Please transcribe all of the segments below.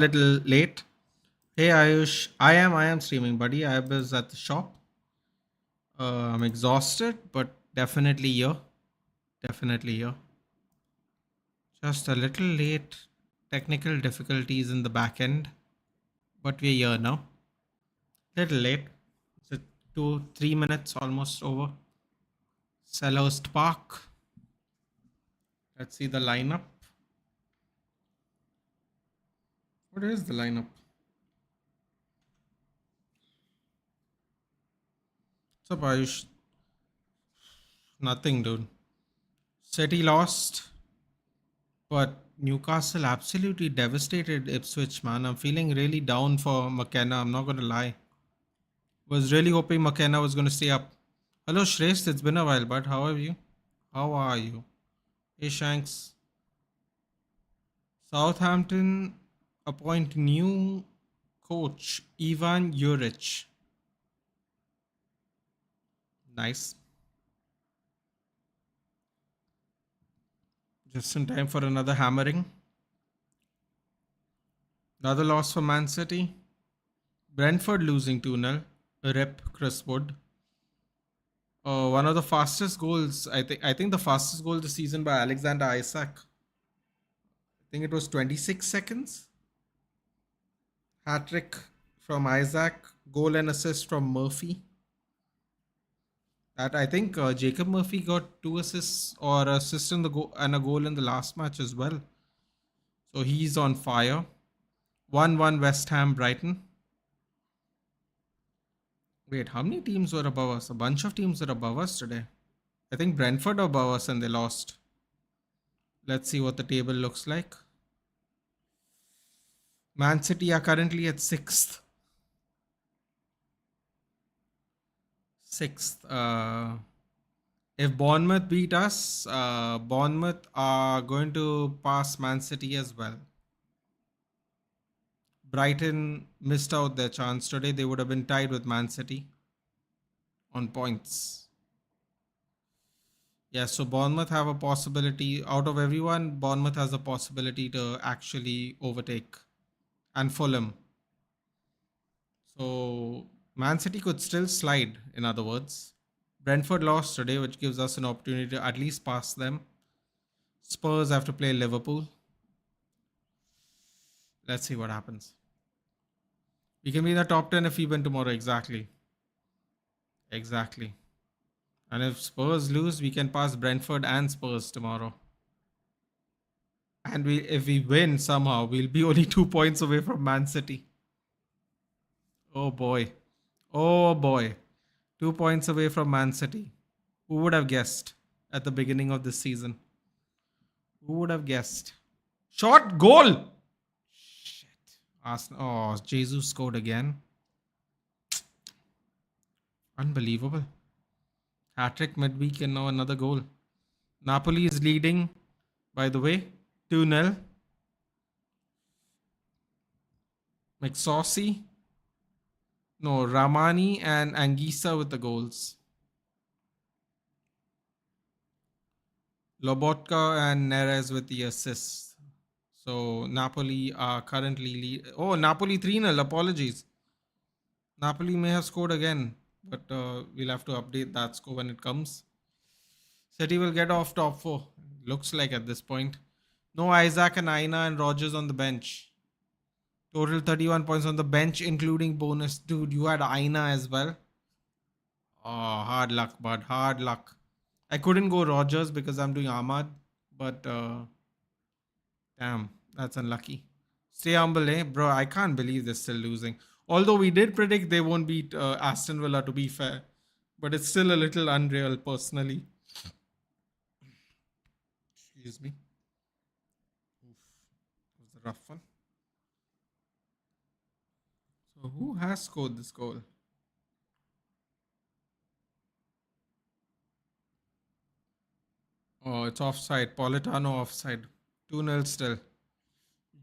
Little late. Hey Ayush, I am streaming, buddy. I was at the shop. I'm exhausted, but definitely here. Definitely here. Just a little late. Technical difficulties in the back end, but we're here now. Little late. It's a 2-3 minutes almost over. Selhurst Park. Let's see the lineup. What is the lineup? What's up, Ayush? Nothing, dude. City lost. But Newcastle absolutely devastated Ipswich, man. I'm feeling really down for McKenna. I'm not going to lie. Was really hoping McKenna was going to stay up. Hello, Shrest. It's been a while, but how are you? How are you? Hey, Shanks. Southampton appoint new coach, Ivan Juric. Nice. Just in time for another hammering. Another loss for Man City. Brentford losing 2-0. Rip Chris Wood. One of the fastest goals, I think the fastest goal this season by Alexander Isak. I think it was 26 seconds. Hat trick from Isaac, goal and assist from Murphy. That I think Jacob Murphy got 2 assists or assist in the goal and a goal in the last match as well. So he's on fire. 1-1 West Ham Brighton. Wait, how many teams were above us? A bunch of teams were above us today. I think Brentford are above us and they lost. Let's see what the table looks like. Man City are currently at 6th. 6th. If Bournemouth beat us, Bournemouth are going to pass Man City as well. Brighton missed out their chance today. They would have been tied with Man City on points. Yeah, so Bournemouth have a possibility. Out of everyone, Bournemouth has a possibility to actually overtake. And Fulham. So Man City could still slide, in other words. Brentford lost today, which gives us an opportunity to at least pass them. Spurs have to play Liverpool. Let's see what happens. We can be in the top 10 if we win tomorrow. Exactly. Exactly. And if Spurs lose, we can pass Brentford and Spurs tomorrow. And if we win somehow, we'll be only 2 points away from Man City. Oh boy. Oh boy. 2 points away from Man City. Who would have guessed at the beginning of this season? Who would have guessed? Shot goal! Shit. Arsenal. Oh, Jesus scored again. Unbelievable. Hat-trick midweek and now another goal. Napoli is leading, by the way, 2-0. McSaucy. No, Ramani and Anguissa with the goals. Lobotka and Neres with the assists. So Napoli are currently Napoli 3-0. Apologies. Napoli may have scored again, but we'll have to update that score when it comes. City will get off top 4. Looks like at this point. No Isaac and Aina and Rogers on the bench. Total 31 points on the bench, including bonus. Dude, you had Aina as well. Oh, hard luck, bud. Hard luck. I couldn't go Rogers because I'm doing Ahmad, but damn, that's unlucky. Stay humble, eh? Bro, I can't believe they're still losing. Although we did predict they won't beat Aston Villa, to be fair. But it's still a little unreal, personally. Excuse me. Oof. That was a rough one. So who has scored this goal? Oh, it's offside. Politano offside. 2-0 still.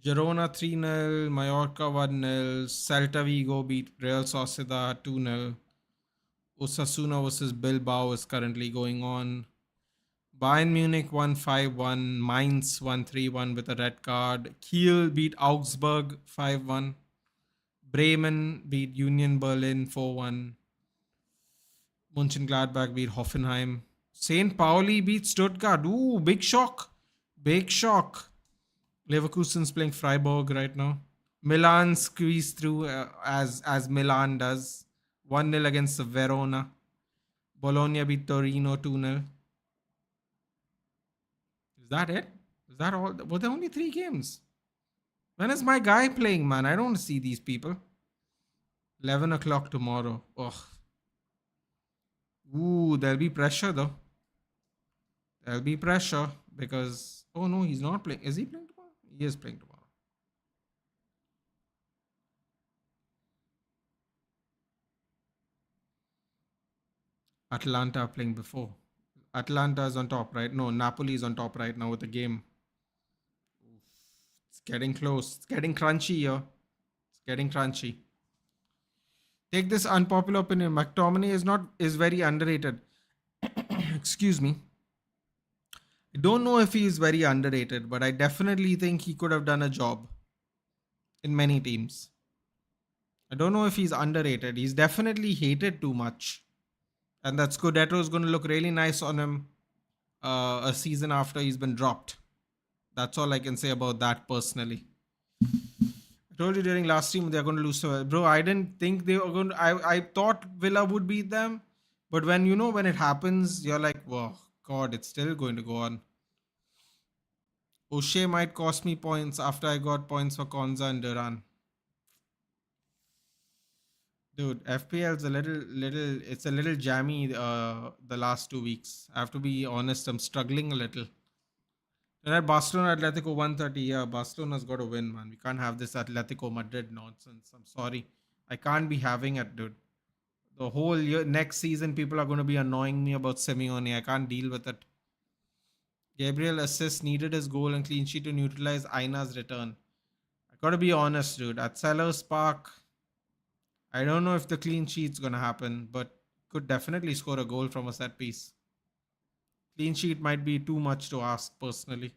Girona 3-0. Mallorca 1-0. Celta Vigo beat Real Sociedad 2-0. Osasuna versus Bilbao is currently going on. Bayern Munich won 5-1. Mainz won 3-1 with a red card. Kiel beat Augsburg 5-1. Bremen beat Union Berlin 4-1. Mönchengladbach beat Hoffenheim. St. Pauli beat Stuttgart. Ooh, big shock. Big shock. Leverkusen's playing Freiburg right now. Milan squeezed through as Milan does. 1-0 against Verona. Bologna beat Torino 2-0. Is that it? Is that all? Were there only three games? When is my guy playing, man? I don't see these people. 11 o'clock tomorrow. Ugh. Ooh, there'll be pressure though. There'll be pressure because. Oh no, he's not playing. Is he playing tomorrow? He is playing tomorrow. Atlanta are playing before. Atlanta is on top, right? No, Napoli is on top right now with the game. It's getting close. It's getting crunchy here. It's getting crunchy. Take this unpopular opinion. McTominay is very underrated. Excuse me. I don't know if he is very underrated, but I definitely think he could have done a job in many teams. I don't know if he's underrated. He's definitely hated too much. And that Scudetto is going to look really nice on him a season after he's been dropped. That's all I can say about that personally. I told you during last team they're going to lose to bro. I didn't think they were going to. I thought Villa would beat them, but when it happens, you're like, whoa, God, it's still going to go on. O'Shea might cost me points after I got points for Konza and Duran. Dude, FPL's a little it's a little jammy the last 2 weeks. I have to be honest, I'm struggling a little. And at Barcelona Atletico 130, yeah, Barcelona's got to win, man. We can't have this Atletico Madrid nonsense. I'm sorry. I can't be having it, dude. The whole year next season people are going to be annoying me about Simeone. I can't deal with it. Gabriel assist needed his goal and clean sheet to neutralize Aina's return. I gotta be honest, dude. At Sellers Park, I don't know if the clean sheet's gonna happen, but could definitely score a goal from a set piece. Clean sheet might be too much to ask personally.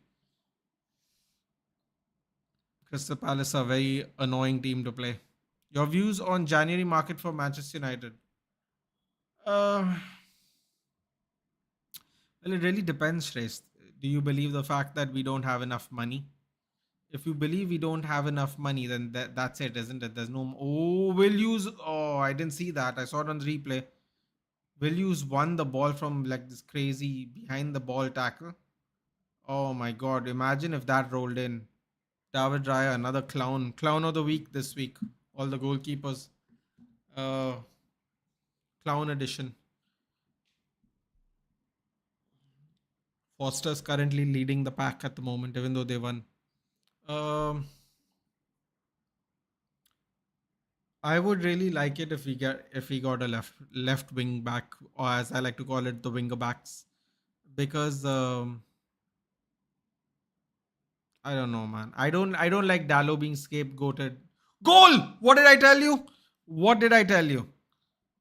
Crystal Palace are a very annoying team to play. Your views on January market for Manchester United? Uh, well, it really depends, Shreyas. Do you believe the fact that we don't have enough money? If you believe we don't have enough money, then that's it, isn't it? There's no. Oh, will use. Oh, I didn't see that. I saw it on the replay. Willius won the ball from like this crazy behind the ball tackle. Oh my god, imagine if that rolled in. David Raya, another clown. Clown of the week this week. All the goalkeepers. Uh Clown edition. Foster's currently leading the pack at the moment, even though they won. Um I would really like it if we got a left wing back, or as I like to call it, the winger backs. Because I don't know, man. I don't like Dallo being scapegoated. Goal! What did I tell you? What did I tell you?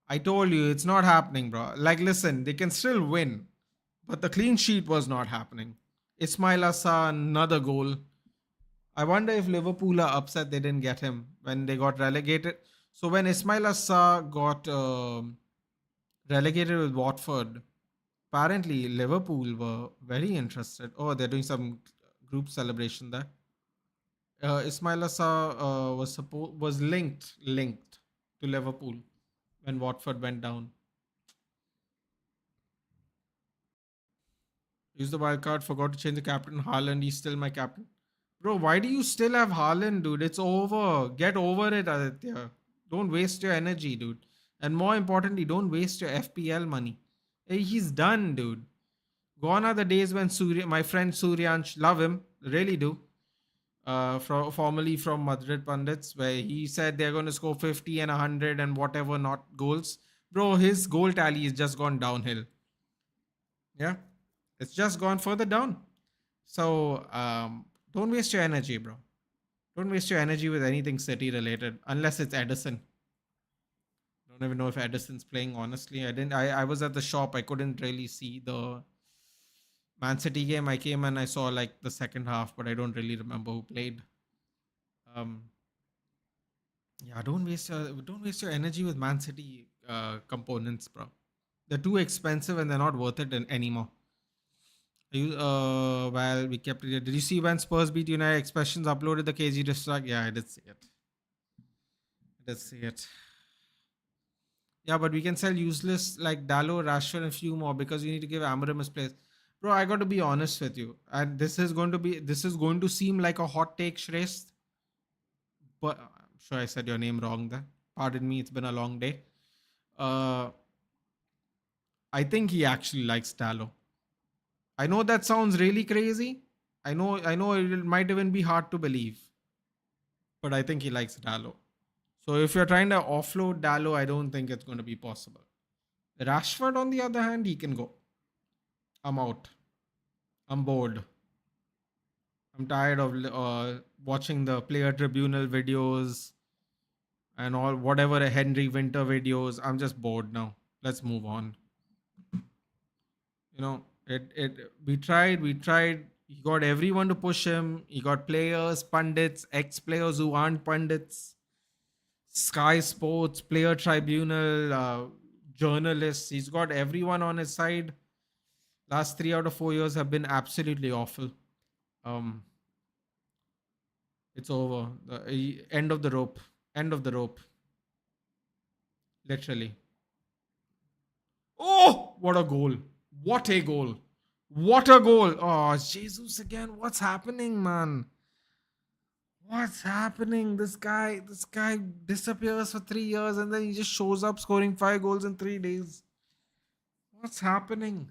I told you it's not happening, bro. Like, listen, they can still win, but the clean sheet was not happening. Ismail Assar, another goal. I wonder if Liverpool are upset they didn't get him when they got relegated. So when Ismail Assar got relegated with Watford, apparently Liverpool were very interested. Oh, they're doing some group celebration there. Ismail Assar was linked to Liverpool when Watford went down. Use the wild card. Forgot to change the captain. Haaland, he's still my captain. Bro, why do you still have Haaland, dude? It's over. Get over it, Aditya. Don't waste your energy, dude. And more importantly, don't waste your FPL money. Hey, he's done, dude. Gone are the days when my friend Suryansh, love him, really do. Formerly from Madrid Pundits, where he said they're going to score 50 and 100 and whatever not goals. Bro, his goal tally has just gone downhill. Yeah, it's just gone further down. So don't waste your energy, bro. Don't waste your energy with anything City related, unless it's Edison. Don't even know if Edison's playing. Honestly, I didn't. I was at the shop. I couldn't really see Man City game, I came and I saw like the second half, but I don't really remember who played. Um, yeah, don't waste your energy with Man City components, bro. They're too expensive and they're not worth it anymore. Well, we kept it. Did you see when Spurs beat United? Expressions uploaded the KG distrack. Yeah, I did see it. I did see it. Yeah, but we can sell useless like Dallo, Rashford, and few more because you need to give Amarim his place. Bro, I got to be honest with you, and this is going to seem like a hot take, Shrest. But I'm sure I said your name wrong there. Pardon me, it's been a long day. Uh, I think he actually likes Dallo. I know that sounds really crazy. I know it might even be hard to believe, but I think he likes Dallo. So if you're trying to offload Dallo, I don't think it's going to be possible. Rashford, on the other hand, he can go. I'm out. I'm bored. I'm tired of watching the player tribunal videos and all whatever Henry Winter videos. I'm just bored now. Let's move on. It we tried. He got everyone to push him. He got players, pundits, ex-players who aren't pundits, Sky Sports, Player Tribunal, journalists. He's got everyone on his side. Last 3 out of 4 years have been absolutely awful. Um, it's over. The end of the rope. End of the rope. Literally. Oh, what a goal! What a goal! What a goal! Oh, Jesus again. What's happening, man? What's happening? This guy disappears for 3 years and then he just shows up scoring 5 goals in 3 days. What's happening?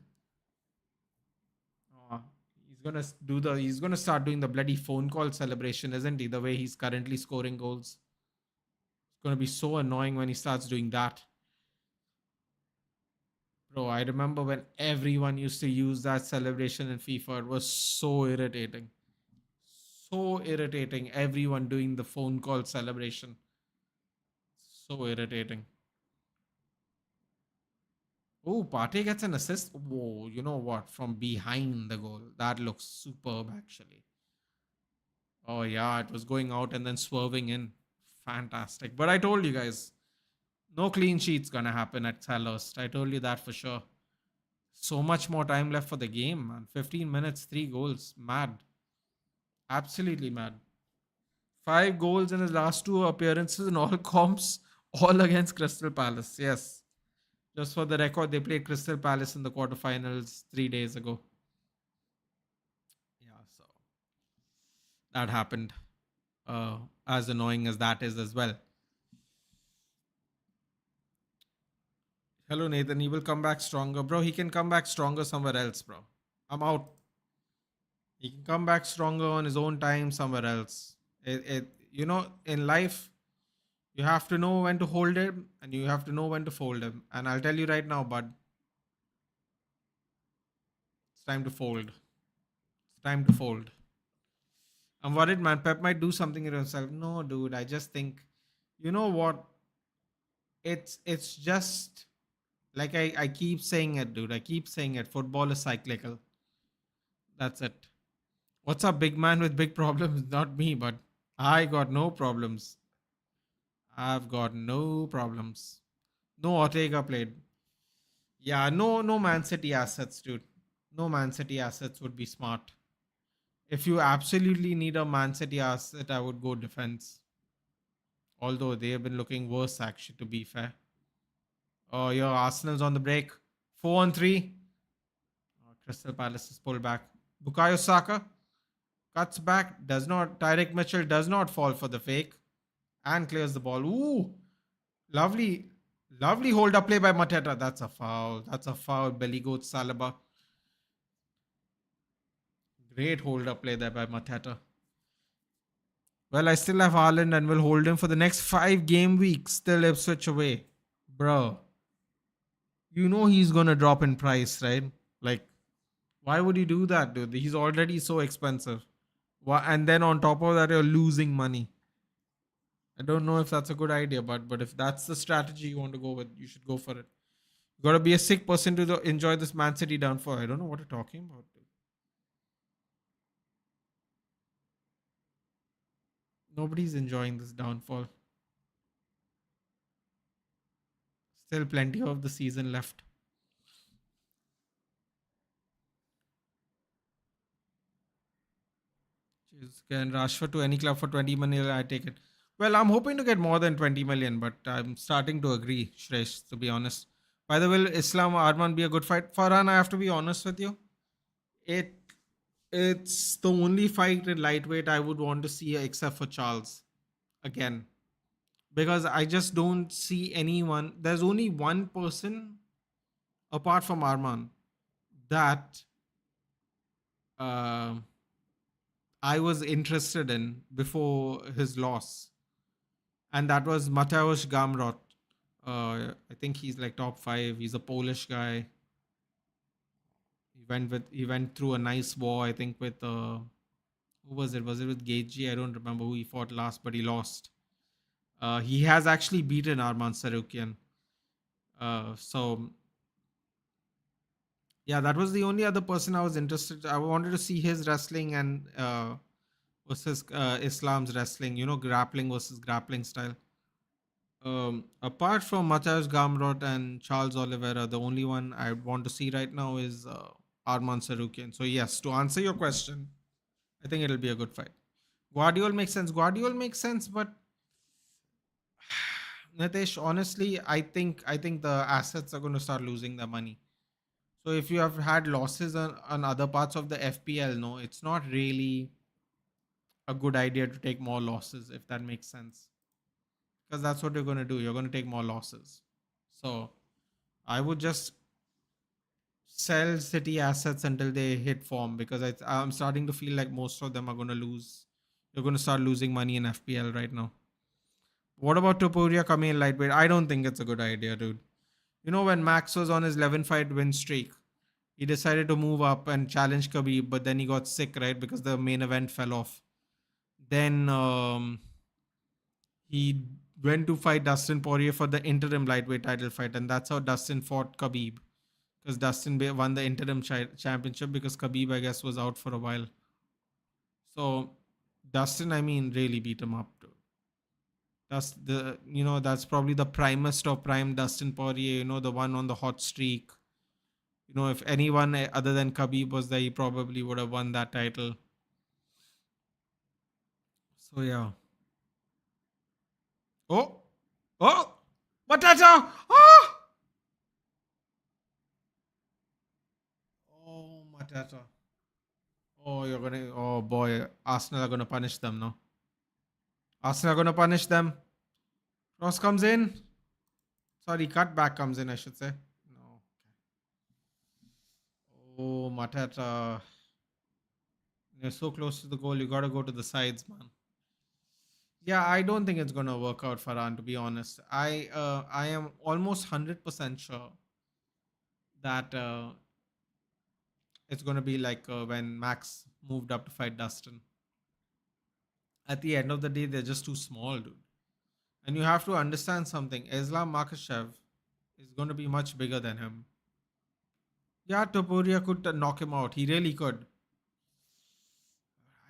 Oh, he's gonna start doing the bloody phone call celebration, isn't he? The way he's currently scoring goals. It's gonna be so annoying when he starts doing that. Bro, I remember when everyone used to use that celebration in FIFA. It was so irritating. So irritating. Everyone doing the phone call celebration. So irritating. Oh, Partey gets an assist. Whoa, you know what? From behind the goal. That looks superb, actually. Oh, yeah, it was going out and then swerving in. Fantastic. But I told you guys, no clean sheets gonna happen at Selhurst. I told you that for sure. So much more time left for the game, man. 15 minutes, 3 goals. Mad. Absolutely mad. 5 goals in his last two appearances in all comps, all against Crystal Palace. Yes. Just for the record, they played Crystal Palace in the quarterfinals 3 days ago. Yeah, so that happened. As annoying as that is as well. Hello, Nathan. He will come back stronger. Bro, he can come back stronger somewhere else, bro. I'm out. He can come back stronger on his own time somewhere else. In life, you have to know when to hold him and you have to know when to fold him. And I'll tell you right now, bud, it's time to fold. It's time to fold. I'm worried, man. Pep might do something to himself. No, dude. I just think, you know what? It's just like I keep saying it, dude. I keep saying it. Football is cyclical. That's it. What's up, big man with big problems? Not me, but I got no problems. I've got no problems. No Ortega played. Yeah, no Man City assets, dude. No Man City assets would be smart. If you absolutely need a Man City asset, I would go defense. Although they have been looking worse, actually, to be fair. Oh, your Arsenal's on the break. 4-3. Oh, Crystal Palace is pulled back. Bukayo Saka cuts back. Does not. Tyreek Mitchell does not fall for the fake and clears the ball. Ooh, lovely, lovely hold up play by Mateta. That's a foul. That's a foul. Belly goat Saliba. Great hold up play there by Mateta. Well, I still have Haaland and will hold him for the next 5 game weeks. Still Ipswich away. Bro, you know he's gonna drop in price, right? Like, why would you do that, dude? He's already so expensive. Why? And then on top of that, you're losing money. I don't know if that's a good idea, but if that's the strategy you want to go with, you should go for it. You gotta be a sick person to enjoy this Man City downfall. I don't know what you're talking about, dude. Nobody's enjoying this downfall. Still plenty of the season left. Jeez, can Rashford to any club for 20 million? I take it. Well, I'm hoping to get more than 20 million, but I'm starting to agree, Shresh, to be honest. By the way, will Islam Arman be a good fight? Farhan, I have to be honest with you. It it's the only fight in lightweight I would want to see except for Charles again. Because I just don't see anyone. There's only one person apart from Arman that uh, I was interested in before his loss, and that was Mateusz Gamrot. I think he's like top five. He's a Polish guy. He went through a nice war. I think with who was it? Was it with Gaethje? I don't remember who he fought last, but he lost. He has actually beaten Arman Sarukian. So yeah, that was the only other person I was interested. I wanted to see his wrestling and versus Islam's wrestling. You know, grappling versus grappling style. Apart from Mateusz Gamrot and Charles Oliveira, the only one I want to see right now is Arman Sarukian. So yes, to answer your question, I think it'll be a good fight. Guardiol makes sense. Guardiol makes sense, but Nitesh, honestly, I think the assets are going to start losing their money. So if you have had losses on other parts of the FPL, no, it's not really a good idea to take more losses, if that makes sense. Because that's what you're going to do. You're going to take more losses. So I would just sell City assets until they hit form because I'm starting to feel like most of them are going to lose. You're going to start losing money in FPL right now. What about Topuria coming in lightweight? I don't think it's a good idea, dude. You know, when Max was on his 11 fight win streak, he decided to move up and challenge Khabib, but then he got sick, right? Because the main event fell off. Then he went to fight Dustin Poirier for the interim lightweight title fight, and that's how Dustin fought Khabib. Because won the interim championship because Khabib, I guess, was out for a while. So Dustin, I mean, really beat him up. Dude. That's probably the primest of prime Dustin Poirier. You know, the one on the hot streak. You know, if anyone other than Khabib was there, he probably would have won that title. So yeah. Oh, oh, Matata! Ah! Oh, Matata. Oh, you're gonna. Oh boy, Arsenal are gonna punish them now. Arsenal are gonna punish them. Cross comes in. Sorry, cutback comes in. I should say. No. Oh, Matata. You're so close to the goal. You gotta go to the sides, man. Yeah, I don't think it's gonna work out, Farhan. To be honest, I am almost 100% sure that it's gonna be like when Max moved up to fight Dustin. At the end of the day, they're just too small, dude. And you have to understand something. Islam Makhachev is going to be much bigger than him. Yeah, Topuria could knock him out. He really could.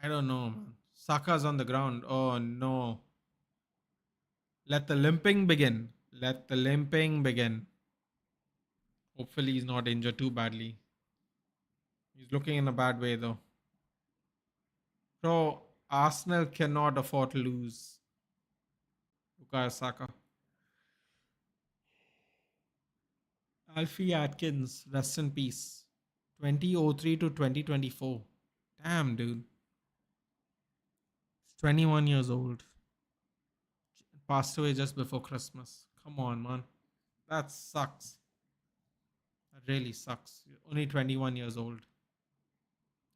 I don't know, man. Saka's on the ground. Oh no. Let the limping begin. Let the limping begin. Hopefully, he's not injured too badly. He's looking in a bad way, though. Bro, Arsenal cannot afford to lose Bukayo Saka. Alfie Atkins, rest in peace. 2003 to 2024. Damn, dude. 21 years old. Passed away just before Christmas. Come on, man. That sucks. That really sucks. Only 21 years old.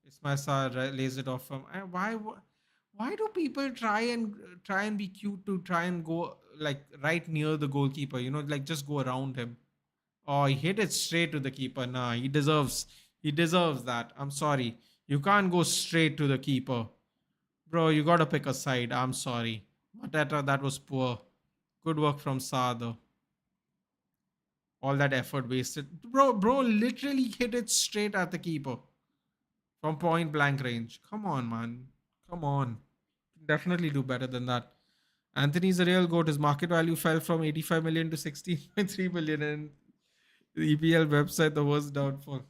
Ismail Sarr lays it off from. Why do people try and be cute to try and go like right near the goalkeeper? You know, like just go around him. Oh, he hit it straight to the keeper. Nah, he deserves that. I'm sorry. You can't go straight to the keeper. Bro, you gotta pick a side. I'm sorry. Mateta, that was poor. Good work from Sa though. All that effort wasted. Bro, literally hit it straight at the keeper from point blank range. Come on, man. Come on. Definitely do better than that. Anthony's a real goat. His market value fell from 85 million to 16.3 million, and the EPL website the worst downfall.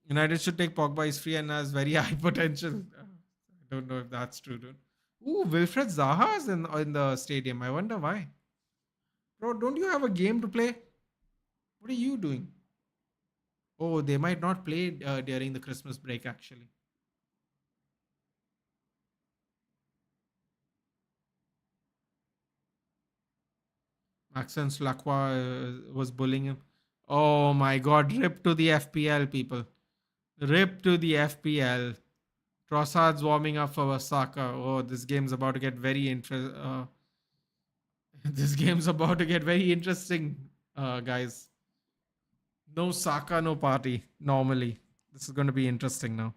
United should take Pogba. He's free and has very high potential. I don't know if that's true, dude. Ooh, Wilfred Zaha is in the stadium. I wonder why. Bro, don't you have a game to play? What are you doing? Oh, they might not play during the Christmas break, actually. Maxence Lacroix was bullying him. Oh my god, rip to the FPL, people. Rip to the FPL. Trossard's warming up for Saka. Oh, this game's about to get very interesting. This game's about to get very interesting, guys. No Saka, no party. Normally, this is going to be interesting now.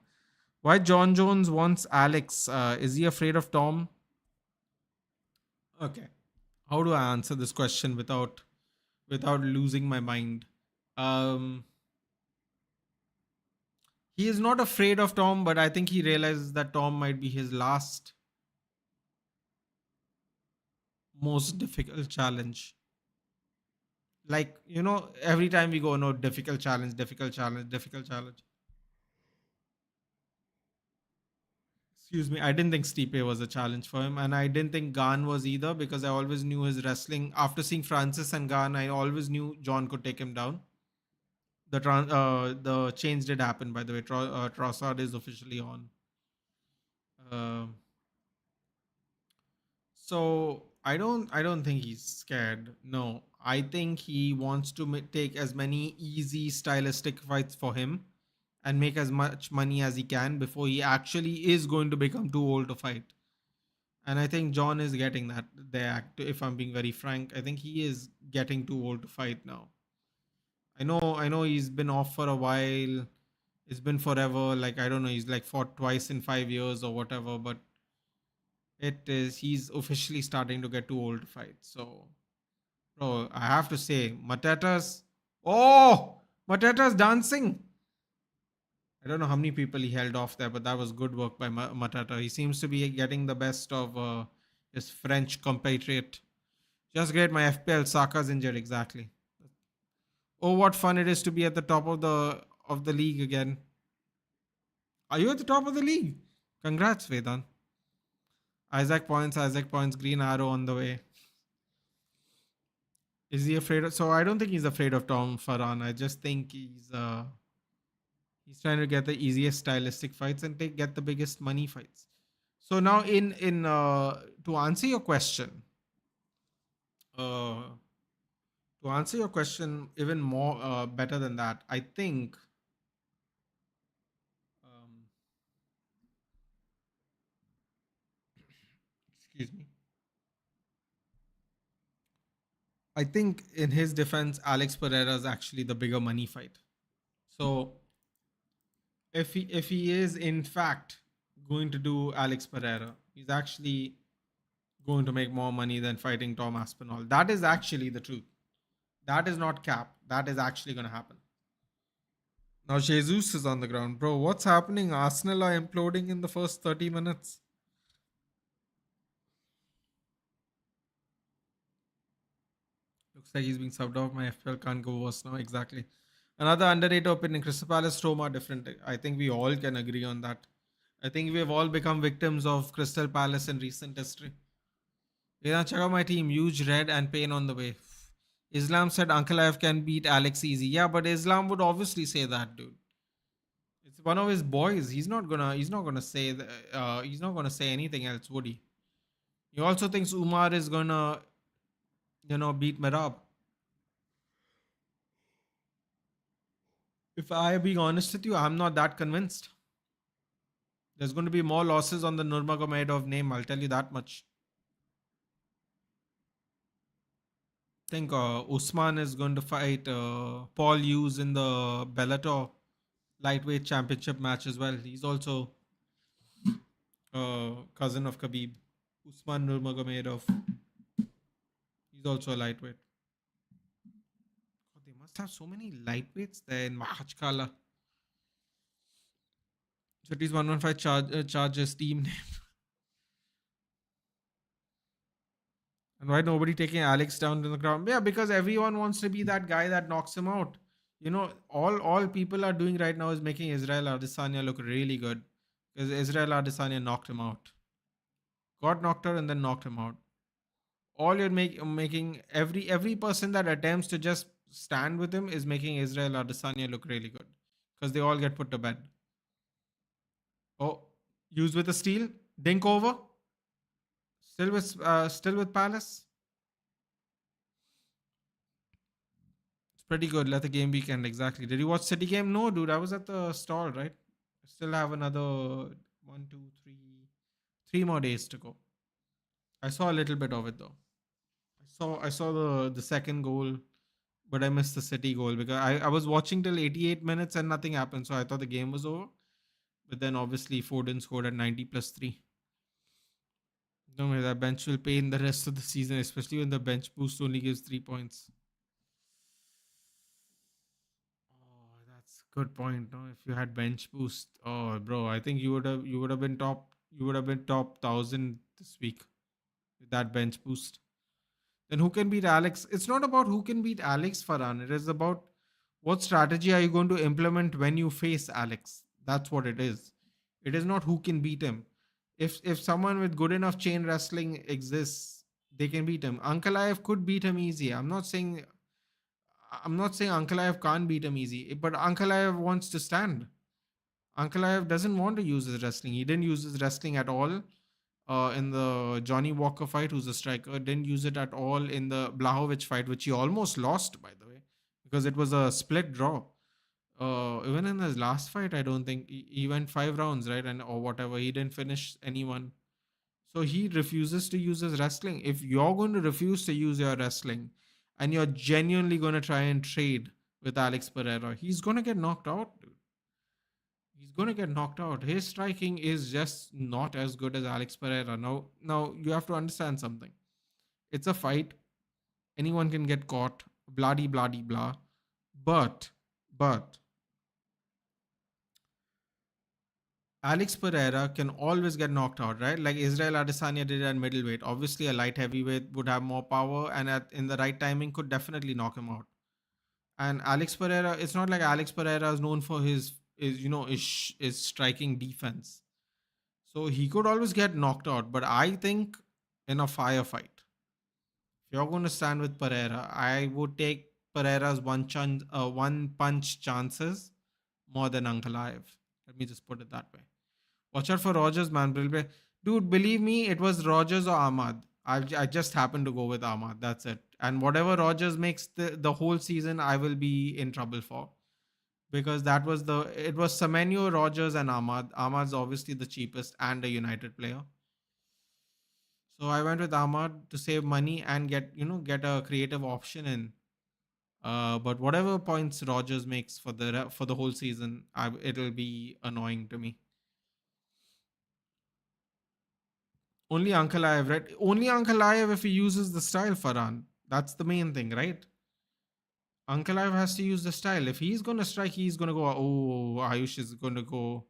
Why John Jones wants Alex? Is he afraid of Tom? Okay. How do I answer this question without losing my mind? Um, he is not afraid of Tom, but I think he realizes that Tom might be his last most difficult challenge. Like, every time we go, no, difficult challenge, difficult challenge, difficult challenge. Excuse me, I didn't think Stipe was a challenge for him, and I didn't think Gan was either, because I always knew his wrestling. After seeing Francis and Gan, I always knew John could take him down. The change did happen, by the way. Trossard is officially on. Um so I don't think he's scared. No, I think he wants to take as many easy stylistic fights for him and make as much money as he can before he actually is going to become too old to fight. And I think John is getting that there. If I'm being very frank, I think he is getting too old to fight now. I know he's been off for a while. It's been forever. Like, I don't know, he's like fought twice in 5 years or whatever, but he's officially starting to get too old to fight. So, bro, I have to say, Mateta's dancing. I don't know how many people he held off there, but that was good work by Matata. He seems to be getting the best of his French compatriot. Just great. My FPL Saka's injured, exactly. Oh, what fun it is to be at the top of the league again. Are you at the top of the league? Congrats, Vedan. Isaac points, green arrow on the way. Is he afraid of? So I don't think he's afraid of Tom Farhan. I just think he's trying to get the easiest stylistic fights and get the biggest money fights. So now, in to answer your question, uh, even more better than that, I think. Um, Excuse me. I think in his defense, Alex Pereira is actually the bigger money fight. So if he is in fact going to do Alex Pereira, he's actually going to make more money than fighting Tom Aspinall. That is actually the truth. That is not cap. That is actually going to happen. Now Jesus is on the ground, bro. What's happening? Arsenal are imploding in the first 30 minutes. Looks like he's being subbed off. My FPL can't go worse now. Exactly. Another underrated opinion. Crystal Palace, Roma, different. I think we all can agree on that. I think we've all become victims of Crystal Palace in recent history. Yeah, check out my team. Huge red and pain on the way. Islam said Uncle F can beat Alex easy. Yeah, but Islam would obviously say that, dude. It's one of his boys. He's not gonna say he's not gonna say anything else, would he? He also thinks Umar is gonna, beat Merab. If I be honest with you, I'm not that convinced. There's going to be more losses on the Nurmagomedov name. I'll tell you that much. I think Usman is going to fight Paul Hughes in the Bellator lightweight championship match as well. He's also cousin of Khabib. Usman Nurmagomedov. He's also a lightweight. God, they must have so many lightweights there in Mahachkala. Cities 115 charges team name. And why nobody taking Alex down to the ground? Yeah, because everyone wants to be that guy that knocks him out. All people are doing right now is making Israel Adesanya look really good because Israel Adesanya knocked him out, got knocked out, and then knocked him out. All you're making every person that attempts to just stand with him is making Israel Adesanya look really good because they all get put to bed. Oh, used with a steal, dink over, still with Palace. It's pretty good. Let the game weekend exactly. Did you watch City game? No, dude. I was at the stall, right? I still have another one, two, three more days to go. I saw a little bit of it though. I saw the second goal, but I missed the City goal because I was watching till 88 minutes and nothing happened. So I thought the game was over. But then obviously Foden scored at 90 plus 3. No way, that bench will pay in the rest of the season, especially when the bench boost only gives 3 points. Oh, that's a good point. No, if you had bench boost, oh, bro, I think you would have been top. You would have been top 1,000 this week with that bench boost. Then who can beat Alex? It's not about who can beat Alex, Farhan. It is about what strategy are you going to implement when you face Alex. That's what it is. It is not who can beat him. If someone with good enough chain wrestling exists, they can beat him. Ankalaev could beat him easy. I'm not saying Ankalaev can't beat him easy, but Ankalaev wants to stand. Ankalaev doesn't want to use his wrestling. He didn't use his wrestling at all in the Johnny Walker fight, who's a striker. Didn't use it at all in the Blahovic fight, which he almost lost, by the way, because it was a split draw. Even in his last fight, I don't think he went 5 rounds, right, and or whatever. He didn't finish anyone. So he refuses to use his wrestling. If you're going to refuse to use your wrestling, and you're genuinely going to try and trade with Alex Pereira, he's going to get knocked out, dude. He's going to get knocked out. His striking is just not as good as Alex Pereira. Now you have to understand something. It's a fight. Anyone can get caught. Blah de blah de blah. But Alex Pereira can always get knocked out, right? Like Israel Adesanya did at middleweight. Obviously, a light heavyweight would have more power, and in the right timing could definitely knock him out. And Alex Pereira, it's not like Alex Pereira is known for his striking defense. So he could always get knocked out. But I think in a firefight, if you're going to stand with Pereira, I would take Pereira's one punch chances more than Ankalaev. Let me just put it that way. Watch out for Rogers, man. Dude, believe me, it was Rogers or Ahmad. I just happened to go with Ahmad. That's it. And whatever Rogers makes the whole season, I will be in trouble for. Because it was Semenyo, Rogers, and Ahmad. Ahmad's obviously the cheapest and a United player. So I went with Ahmad to save money and get a creative option in. But whatever points Rogers makes for the whole season, it'll be annoying to me. Only Uncle I have read. Only Uncle I have if he uses the style, Farhan. That's the main thing, right? Uncle Ive has to use the style. If he's gonna strike, he's gonna go. Oh, Ayush is gonna go.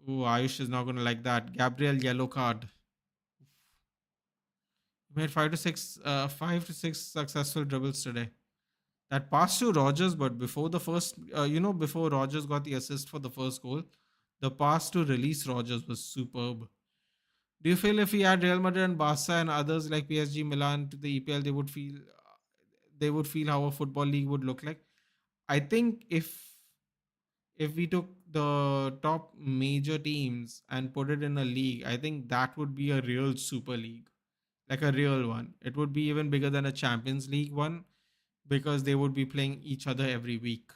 Oh, Ayush is not gonna like that. Gabriel yellow card. He made five to six successful dribbles today. That pass to Rogers, but before the first, before Rogers got the assist for the first goal, the pass to release Rogers was superb. Do you feel if he had Real Madrid and Barca and others like PSG, Milan to the EPL, they would feel how a football league would look like? I think if we took the top major teams and put it in a league, I think that would be a real super league, like a real one. It would be even bigger than a Champions League one because they would be playing each other every week.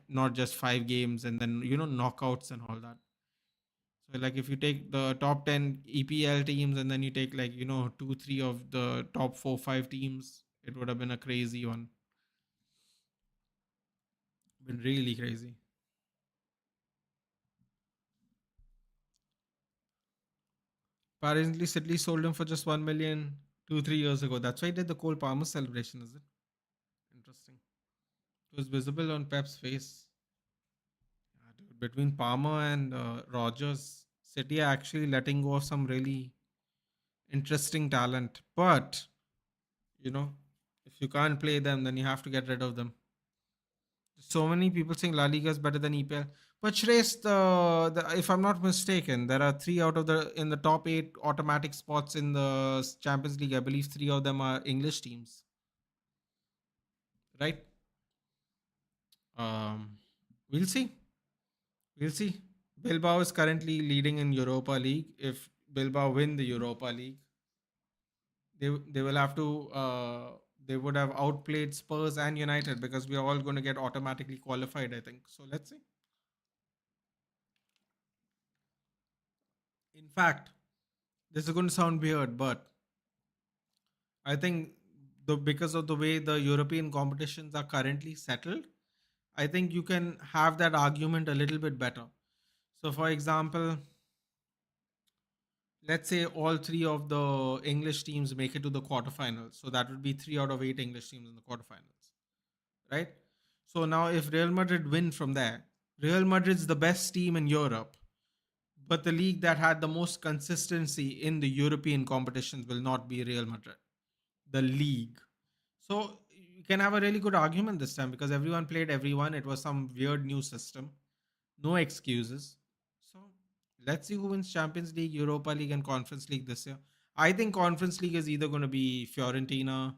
Not just 5 games and then knockouts and all that. So like if you take the top 10 EPL teams and then you take like 2 3 of the top 4 5 teams, it would have been a crazy one. Been really crazy. Apparently, Sidley sold him for just 1 million 2 3 years ago. That's why he did the Cole Palmer celebration, is it? Interesting. It was visible on Pep's face. Yeah, dude, between Palmer and Rogers, City are actually letting go of some really interesting talent. But, you know, if you can't play them, then you have to get rid of them. So many people saying La Liga is better than EPL. But Shreyas, if I'm not mistaken, there are three out of the in the top eight automatic spots in the Champions League. I believe three of them are English teams, right? Um, we'll see. We'll see. Bilbao is currently leading in Europa League. If Bilbao win the Europa League, they will have to they would have outplayed Spurs and United because we are all going to get automatically qualified. I think so. Let's see. In fact, this is going to sound weird, but I think because of the way the European competitions are currently settled, I think you can have that argument a little bit better. So, for example, let's say all three of the English teams make it to the quarterfinals. So that would be three out of eight English teams in the quarterfinals, right? So now, if Real Madrid win from there, Real Madrid's the best team in Europe, but the league that had the most consistency in the European competitions will not be Real Madrid, the league. So you can have a really good argument this time because everyone played everyone. It was some weird new system. No excuses. So let's see who wins Champions League, Europa League, and Conference League this year. I think Conference League is either going to be Fiorentina,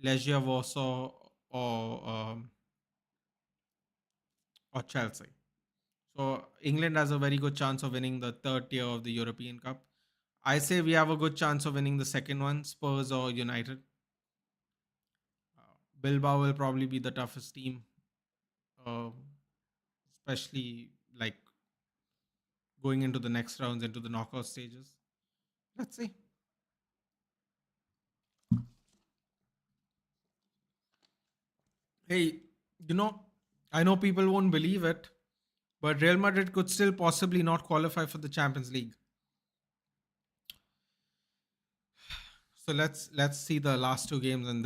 Legia Warsaw, or Chelsea. So England has a very good chance of winning the third tier of the European Cup. I say we have a good chance of winning the second one, Spurs or United. Bilbao will probably be the toughest team, uh, especially like going into the next rounds, into the knockout stages. Let's see. Hey, you know, I know people won't believe it, but Real Madrid could still possibly not qualify for the Champions League. So let's see the last two games and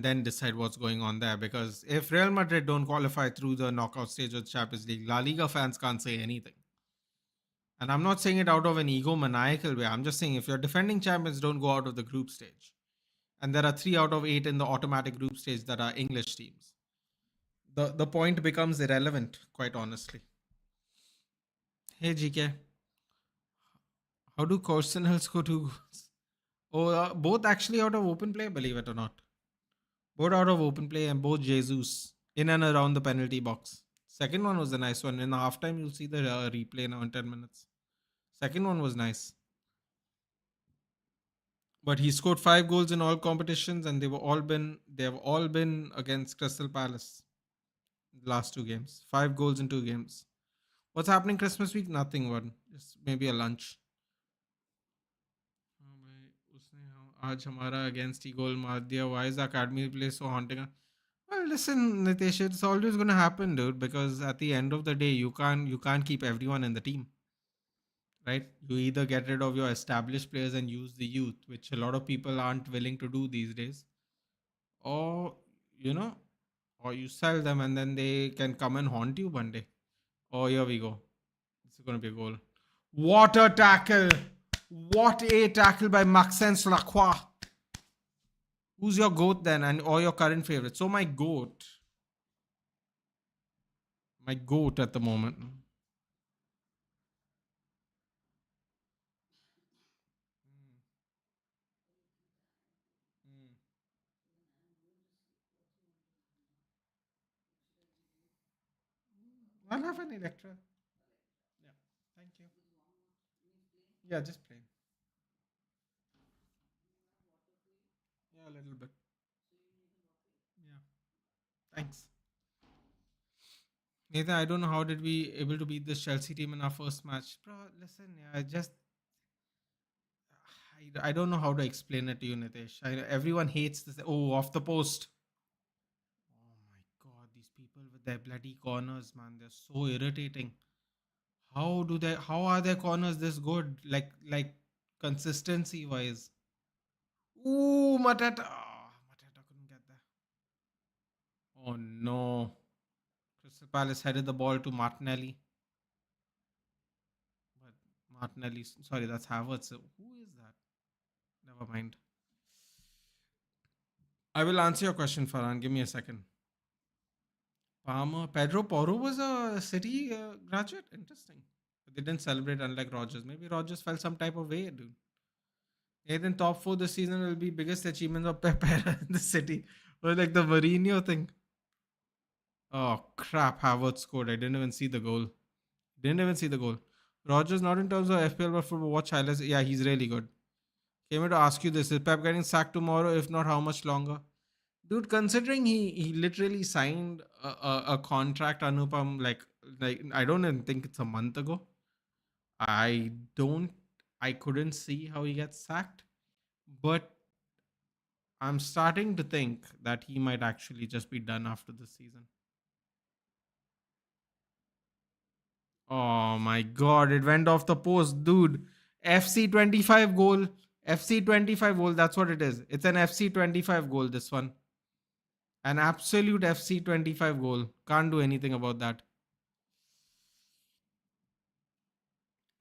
then decide what's going on there. Because if Real Madrid don't qualify through the knockout stage of the Champions League, La Liga fans can't say anything. And I'm not saying it out of an egomaniacal way. I'm just saying if your defending champions don't go out of the group stage, and there are three out of eight in the automatic group stage that are English teams, the point becomes irrelevant, quite honestly. Hey GK, how do Corsenhal score two goals? Oh, both actually out of open play, believe it or not. Both out of open play and both Jesus in and around the penalty box. Second one was a nice one. In the halftime, you'll see the replay now in 10 minutes. Second one was nice. But he scored five goals in all competitions, and they have all been against Crystal Palace. The last two games, 5 goals in 2 games. What's happening Christmas week? Nothing. One, just maybe a lunch. हाँ भाई, उसने आज हमारा against ही goal मार दिया. Why is the academy play so haunting? Well, listen, Nitesh, it's always going to happen, dude. Because at the end of the day, you can't keep everyone in the team, right? You either get rid of your established players and use the youth, which a lot of people aren't willing to do these days, or you know, or you sell them and then they can come and haunt you one day. Oh, here we go. This is going to be a goal. What a tackle! What a tackle by Maxence Lacroix. Who's your goat then, and or your current favorite? So my goat at the moment. Mm. I'll have an Electra. Yeah, thank you. Yeah, just plain. Yeah, a little bit. Yeah, thanks. Nathan, I don't know how did we able to beat this Chelsea team in our first match, bro. Listen, yeah, I don't know how to explain it to you, Nitesh. Everyone hates this. Oh, off the post. Oh my god, these people with their bloody corners, man, they're so irritating. How are their corners this good? Like consistency wise. Ooh, Mateta. Ah, Mateta couldn't get there. Oh no. Crystal Palace headed the ball to Martinelli. But Martinelli, sorry, that's Havertz. So who is that? Never mind. I will answer your question, Farhan. Give me a second. Palmer, Pedro Porro was a City graduate. Interesting. But they didn't celebrate unlike Rogers. Maybe Rogers felt some type of way, dude. Yeah, then top four this season will be biggest achievements of Pep in the City. Or like the Mourinho thing. Oh crap! Havertz scored. I didn't even see the goal. Didn't even see the goal. Rogers not in terms of FPL but for watch highlights. Yeah, he's really good. Came here to ask you this: is Pep getting sacked tomorrow? If not, how much longer? Dude, considering he literally signed a contract, Anupam, like I don't even think it's a month ago. I don't I couldn't see how he gets sacked, but I'm starting to think that he might actually just be done after this season. Oh my god, it went off the post, dude. FC25 goal. FC25 goal, that's what it is. It's an FC25 goal, this one. An absolute FC25 goal. Can't do anything about that.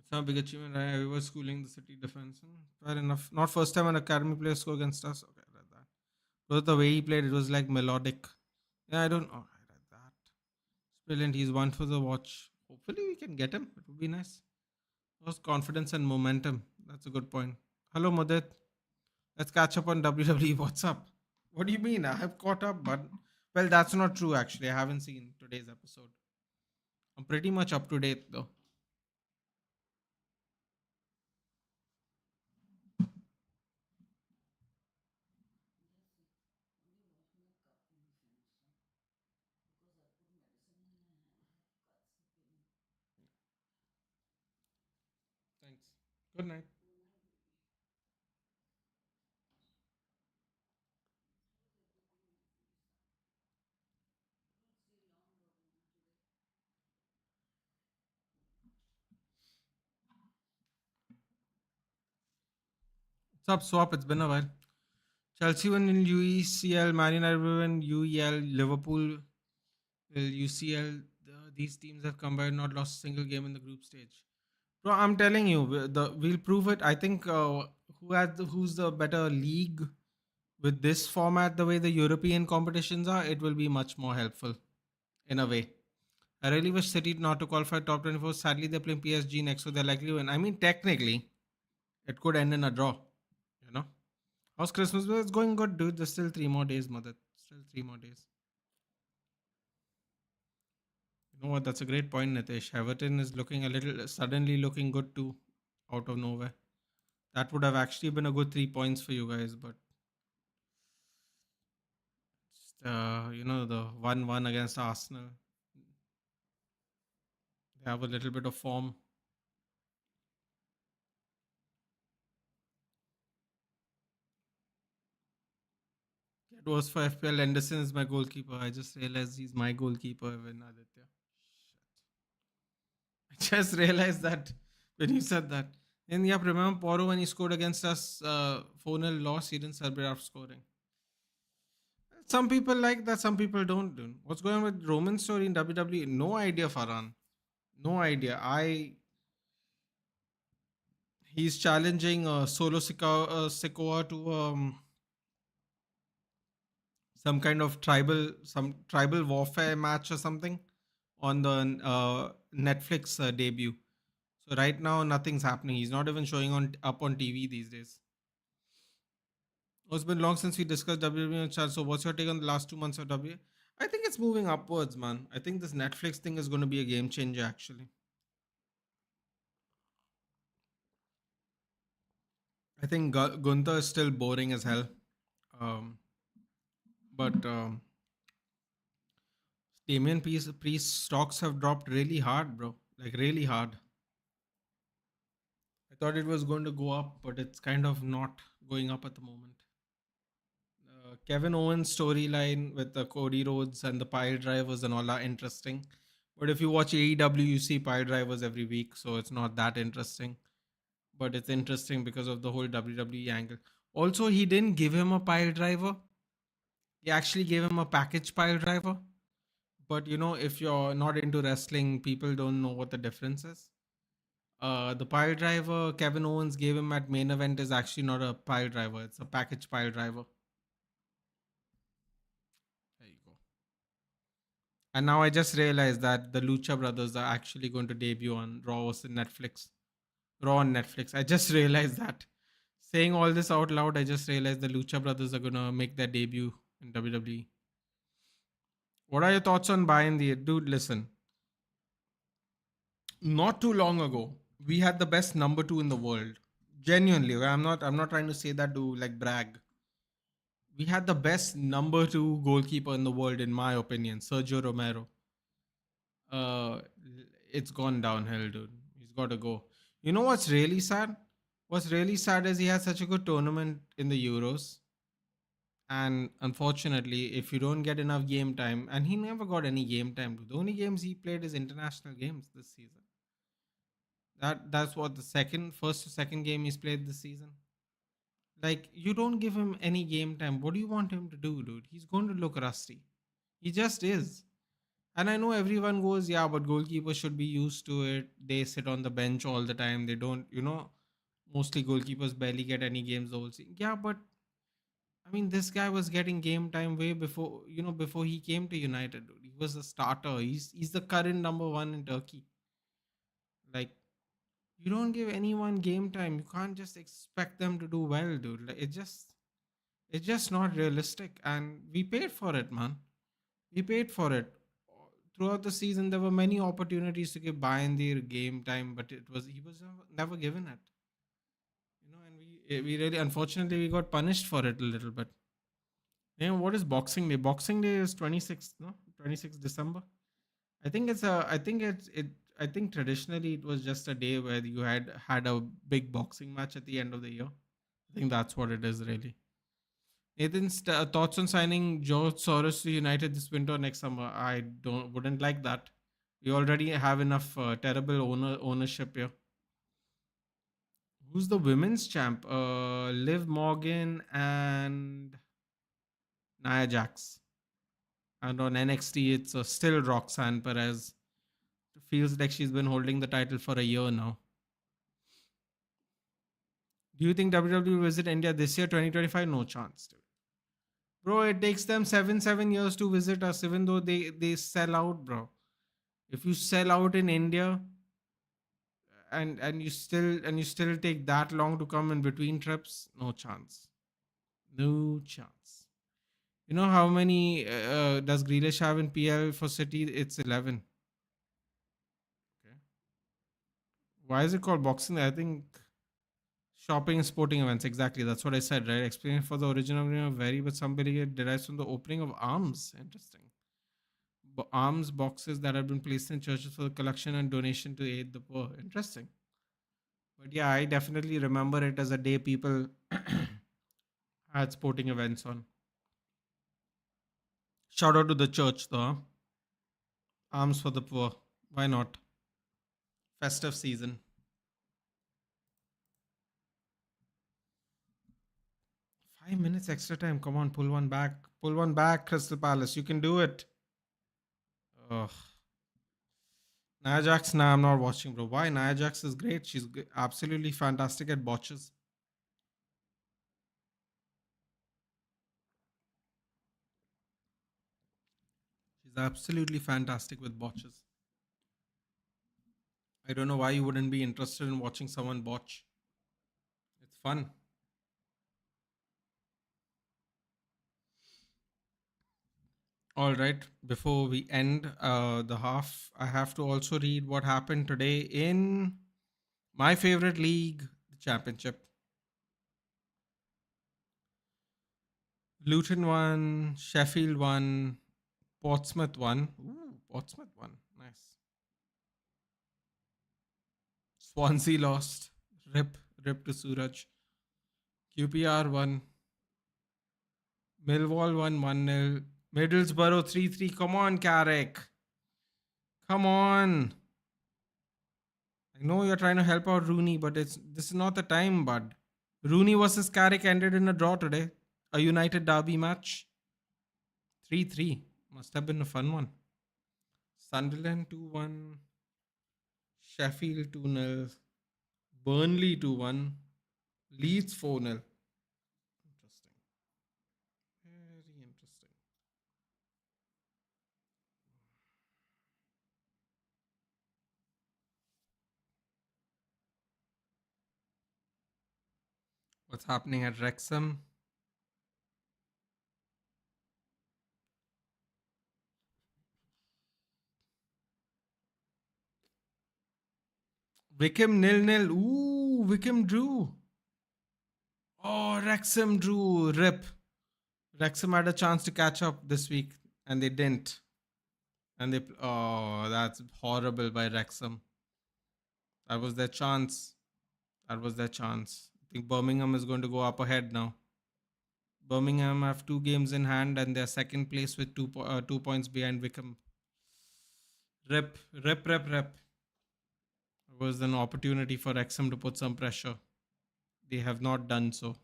It's not a big achievement, right? We were schooling the City defense. Fair enough. Not first time an academy player score against us. Okay, I read that. But the way he played, it was like melodic. Yeah, I don't. Oh, I read that. It's brilliant. He's one for the watch. Hopefully, we can get him. It would be nice. Those confidence and momentum. That's a good point. Hello, Mudit. Let's catch up on WWE. What's up? What do you mean? I have caught up, but well, that's not true. Actually, I haven't seen today's episode. I'm pretty much up to date though. Thanks. Good night. What's up, Swap? It's been a while. Chelsea won in UECL, Man United won UEL, Liverpool UCL. These teams have combined not lost a single game in the group stage. Bro, I'm telling you, we'll prove it. I think who's the better league with this format, the way the European competitions are, it will be much more helpful in a way. I really wish City not to qualify top 24. Sadly, they're playing PSG next, so they're likely to win. I mean, technically, it could end in a draw. You know, how's Christmas? Well, it's going good, dude. There's still 3 more days, mother. Still 3 more days. You know what? That's a great point, Nitesh. Everton is looking a little suddenly looking good too, out of nowhere. That would have actually been a good 3 points for you guys, but the 1-1 against Arsenal, they have a little bit of form. It was for FPL. Anderson is my goalkeeper. I just realized he's my goalkeeper when Aditya. I just realized that when you said that. And yeah, remember Poro when he scored against us 4-0 loss, he didn't celebrate after scoring. Some people like that, some people don't. Do. What's going on with Roman story in WWE? No idea, Farhan. No idea. He's challenging Solo Sikoa to some tribal warfare match or something on the Netflix debut. So right now nothing's happening. He's not even showing on up on TV these days. Oh, it's been long since we discussed WWE on channel. So what's your take on the last 2 months of WWE? I think it's moving upwards, man. I think this Netflix thing is going to be a game changer. Actually, I think Gunther is still boring as hell. Um, but Priest stocks have dropped really hard, bro. Like really hard. I thought it was going to go up, but it's kind of not going up at the moment. Kevin Owens storyline with the Cody Rhodes and the pile drivers and all are interesting. But if you watch AEW, you see pile drivers every week, so it's not that interesting. But it's interesting because of the whole WWE angle. Also, he didn't give him a pile driver. He actually gave him a package pile driver. But if you're not into wrestling, people don't know what the difference is. The pile driver Kevin Owens gave him at main event is actually not a pile driver, it's a package pile driver. There you go. And now I just realized that the Lucha Brothers are actually going to debut on Raw versus Netflix. Raw on Netflix. I just realized that. Saying all this out loud, I just realized the Lucha Brothers are gonna make their debut in WWE. What are your thoughts on buying the dude? Listen, not too long ago, we had the best number two in the world. Genuinely, I'm not trying to say that to like brag. We had the best number two goalkeeper in the world, in my opinion, Sergio Romero. Uh, it's gone downhill, dude. He's got to go. You know what's really sad? What's really sad is he had such a good tournament in the Euros, and unfortunately, if you don't get enough game time, and he never got any game time. Dude. The only games he played is international games this season. That's what the first to second game he's played this season. Like you don't give him any game time. What do you want him to do, dude? He's going to look rusty. He just is. And I know everyone goes, yeah, but goalkeepers should be used to it. They sit on the bench all the time. They don't, mostly goalkeepers barely get any games the whole season. Yeah, but I mean, this guy was getting game time way before, before he came to United. Dude. He was a starter. He's the current number one in Turkey. Like, you don't give anyone game time. You can't just expect them to do well, dude. Like, it's just not realistic. And we paid for it, man. We paid for it. Throughout the season, there were many opportunities to give Bayern their game time, but he was never given it. And we really, unfortunately, we got punished for it a little bit. What is Boxing Day? Boxing Day is 26th, no? 26th December. I think it's a. I think it's it. I think traditionally it was just a day where you had a big boxing match at the end of the year. I think that's what it is really. Nathan's thoughts on signing George Soros to United this winter or next summer? I wouldn't like that. We already have enough terrible ownership here. Who's the women's champ? Liv Morgan and Nia Jax. And on NXT, it's still Roxanne Perez. Feels like she's been holding the title for a year now. Do you think WWE will visit India this year, 2025? No chance, dude. Bro, it takes them seven years to visit us, even though they sell out, bro. If you sell out in India and you still take that long to come in between trips, no chance. No chance. You know how many does Grealish have in PL for City? It's 11. Okay. Why is it called Boxing Day? I think shopping and sporting events. Exactly. That's what I said, right? Explaining for the original meaning of vary, but somebody it derives from the opening of arms. Interesting. Arms boxes that have been placed in churches for the collection and donation to aid the poor. Interesting. But yeah, I definitely remember it as a day people had sporting events on. Shout out to the church, though. Huh? Arms for the poor. Why not? Festive season. 5 minutes extra time. Come on, pull one back. Pull one back, Crystal Palace. You can do it. Ugh. Nia Jax, nah, I'm not watching, bro. Why? Nia Jax is great. She's absolutely fantastic at botches. She's absolutely fantastic with botches. I don't know why you wouldn't be interested in watching someone botch. It's fun. All right. Before we end the half, I have to also read what happened today in my favorite league, the championship. Luton won, Sheffield won, Portsmouth won. Ooh, Portsmouth won. Nice. Swansea lost. Rip to Suraj. QPR won. Millwall won 1-0. Middlesbrough 3-3. Come on, Carrick. Come on. I know you're trying to help out Rooney, but this is not the time, bud. Rooney versus Carrick ended in a draw today. A United derby match. 3-3. Must have been a fun one. Sunderland 2-1. Sheffield 2-0. Burnley 2-1. Leeds 4-0. Interesting. Very interesting. What's happening at Wrexham? Wickham 0-0. Ooh, Wickham drew. Oh, Wrexham drew. Rip. Wrexham had a chance to catch up this week and they didn't. And they, oh, that's horrible by Wrexham. That was their chance. That was their chance. I think Birmingham is going to go up ahead now. Birmingham have 2 games in hand and they're second place with 2 points behind Wickham. Rip, rip, rip, rip. It was an opportunity for Wrexham to put some pressure. They have not done so.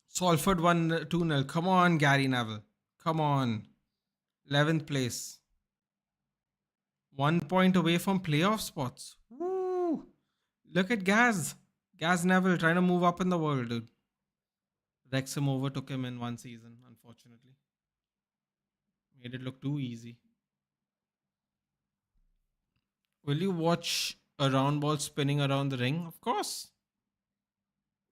Salford won 2-0. Come on, Gary Neville. Come on. 11th place. 1 point away from playoff spots. Woo! Look at Gaz. Gaz Neville trying to move up in the world, dude. Wrexham overtook him in one season, unfortunately. Made it look too easy. Will you watch a round ball spinning around the ring? Of course.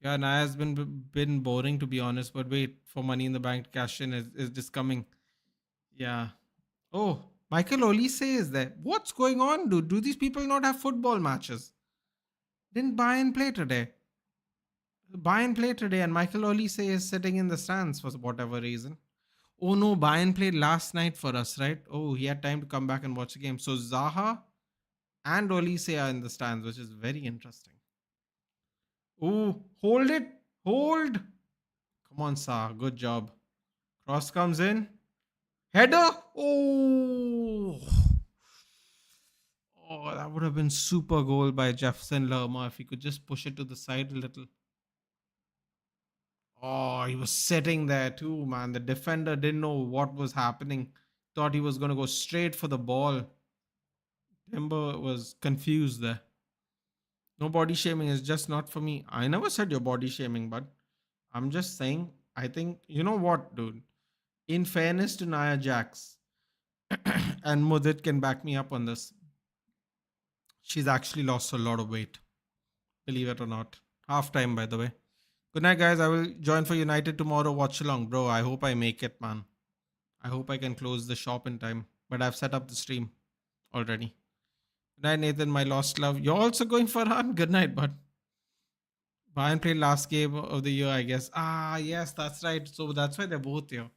Yeah, Naya has been boring to be honest, but wait for Money in the Bank cash in is just coming. Yeah. Oh, Michael Olise is there. What's going on, dude? Do these people not have football matches? Didn't Bayern play today? Bayern played today, and Michael Olise is sitting in the stands for whatever reason. Oh no, Bayern played last night for us, right? Oh, he had time to come back and watch the game. So Zaha and Olise are in the stands, which is very interesting. Oh, hold it. Hold. Come on, Sa. Good job. Cross comes in. Header. Oh. Oh, that would have been super goal by Jefferson Lerma if he could just push it to the side a little. Oh, he was sitting there too, man. The defender didn't know what was happening. Thought he was going to go straight for the ball. Timber was confused there. No body shaming is just not for me. I never said you're body shaming, but I'm just saying, I think, you know what, dude? In fairness to Nia Jax, and Mudit can back me up on this, she's actually lost a lot of weight. Believe it or not. Half time, by the way. Good night, guys. I will join for United tomorrow. Watch along, bro. I hope I make it, man. I hope I can close the shop in time. But I've set up the stream already. Good night, Nathan, my lost love. You're also going for a run. Good night, bud. Bayern played last game of the year, I guess. Ah, yes, that's right. So that's why they're both here.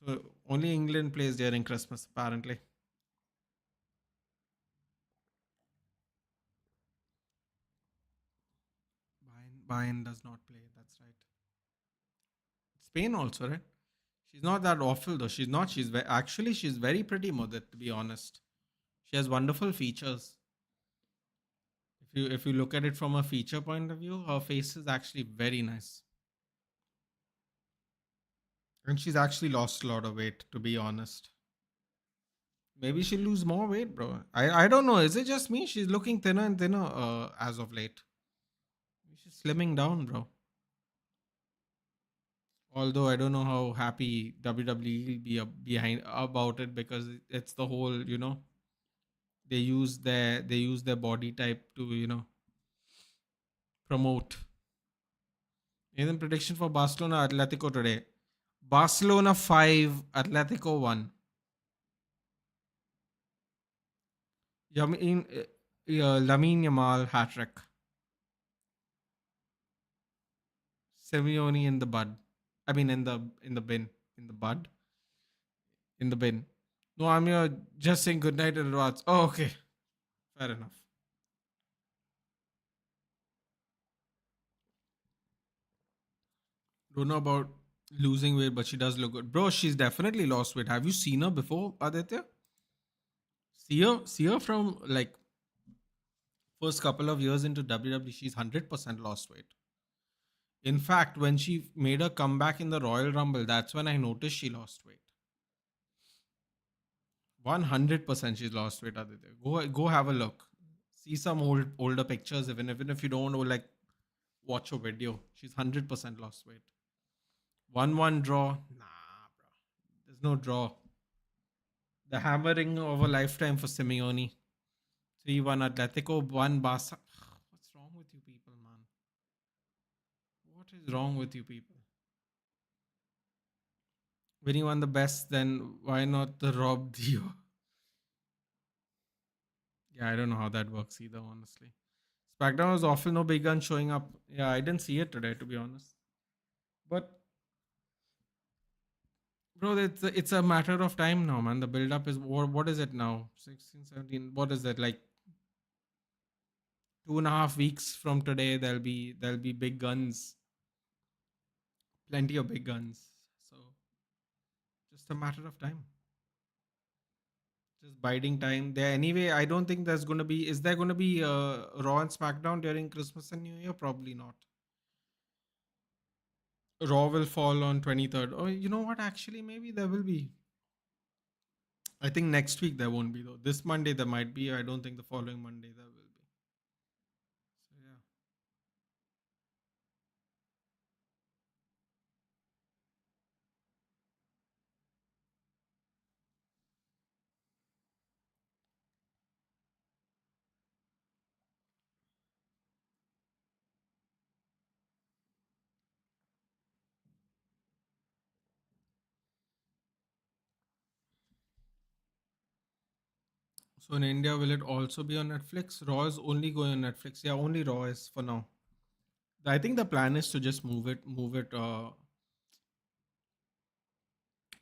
So only England plays during Christmas, apparently. Bayern does not play. That's right. Spain also, right? She's not that awful though. She's not. Actually she's very pretty, Mudit, to be honest. She has wonderful features. If you look at it from a feature point of view, her face is actually very nice. And she's actually lost a lot of weight, to be honest. Maybe she'll lose more weight, bro. I don't know. Is it just me? She's looking thinner and thinner as of late. She's slimming down, bro. Although I don't know how happy WWE will be behind about it because it's the whole, they use their body type to promote. Nathan, prediction for Barcelona Atletico today. Barcelona 5, Atletico 1. Lamine Yamal hat trick. Simeone in the bud. I mean in the bin. In the bud. In the bin. No, I'm here just saying good night in advance. Oh, okay. Fair enough. Don't know about losing weight, but she does look good. Bro, she's definitely lost weight. Have you seen her before, Aditya? See her from like first couple of years into WWE, she's 100% lost weight. In fact, when she made her comeback in the Royal Rumble, that's when I noticed she lost weight. 100% she's lost weight, Aditya. Go have a look. See some older pictures, even if you don't know, like watch a video. She's 100% lost weight. 1-1 draw. Nah, bro. There's no draw. The hammering of a lifetime for Simeone. 3-1 Atletico, 1 Barca. What's wrong with you people, man? What is wrong with you people? When you won the best, then why not the Rob Dio? Yeah, I don't know how that works either, honestly. SmackDown was awful, no big gun showing up. Yeah, I didn't see it today, to be honest. But bro, it's a matter of time now, man. The build up is what is it now? 16, 17. What is it like? 2.5 weeks from today, there'll be big guns, plenty of big guns. So just a matter of time. Just biding time. There anyway. I don't think there's gonna be. Is there gonna be Raw and SmackDown during Christmas and New Year? Probably not. Raw will fall on 23rd. Oh, you know what? Actually, maybe there will be. I think next week there won't be though. This Monday there might be. I don't think the following Monday there will be. So yeah. So in India, will it also be on Netflix? Raw is only going on Netflix. Yeah, only Raw is for now. I think the plan is to just move it.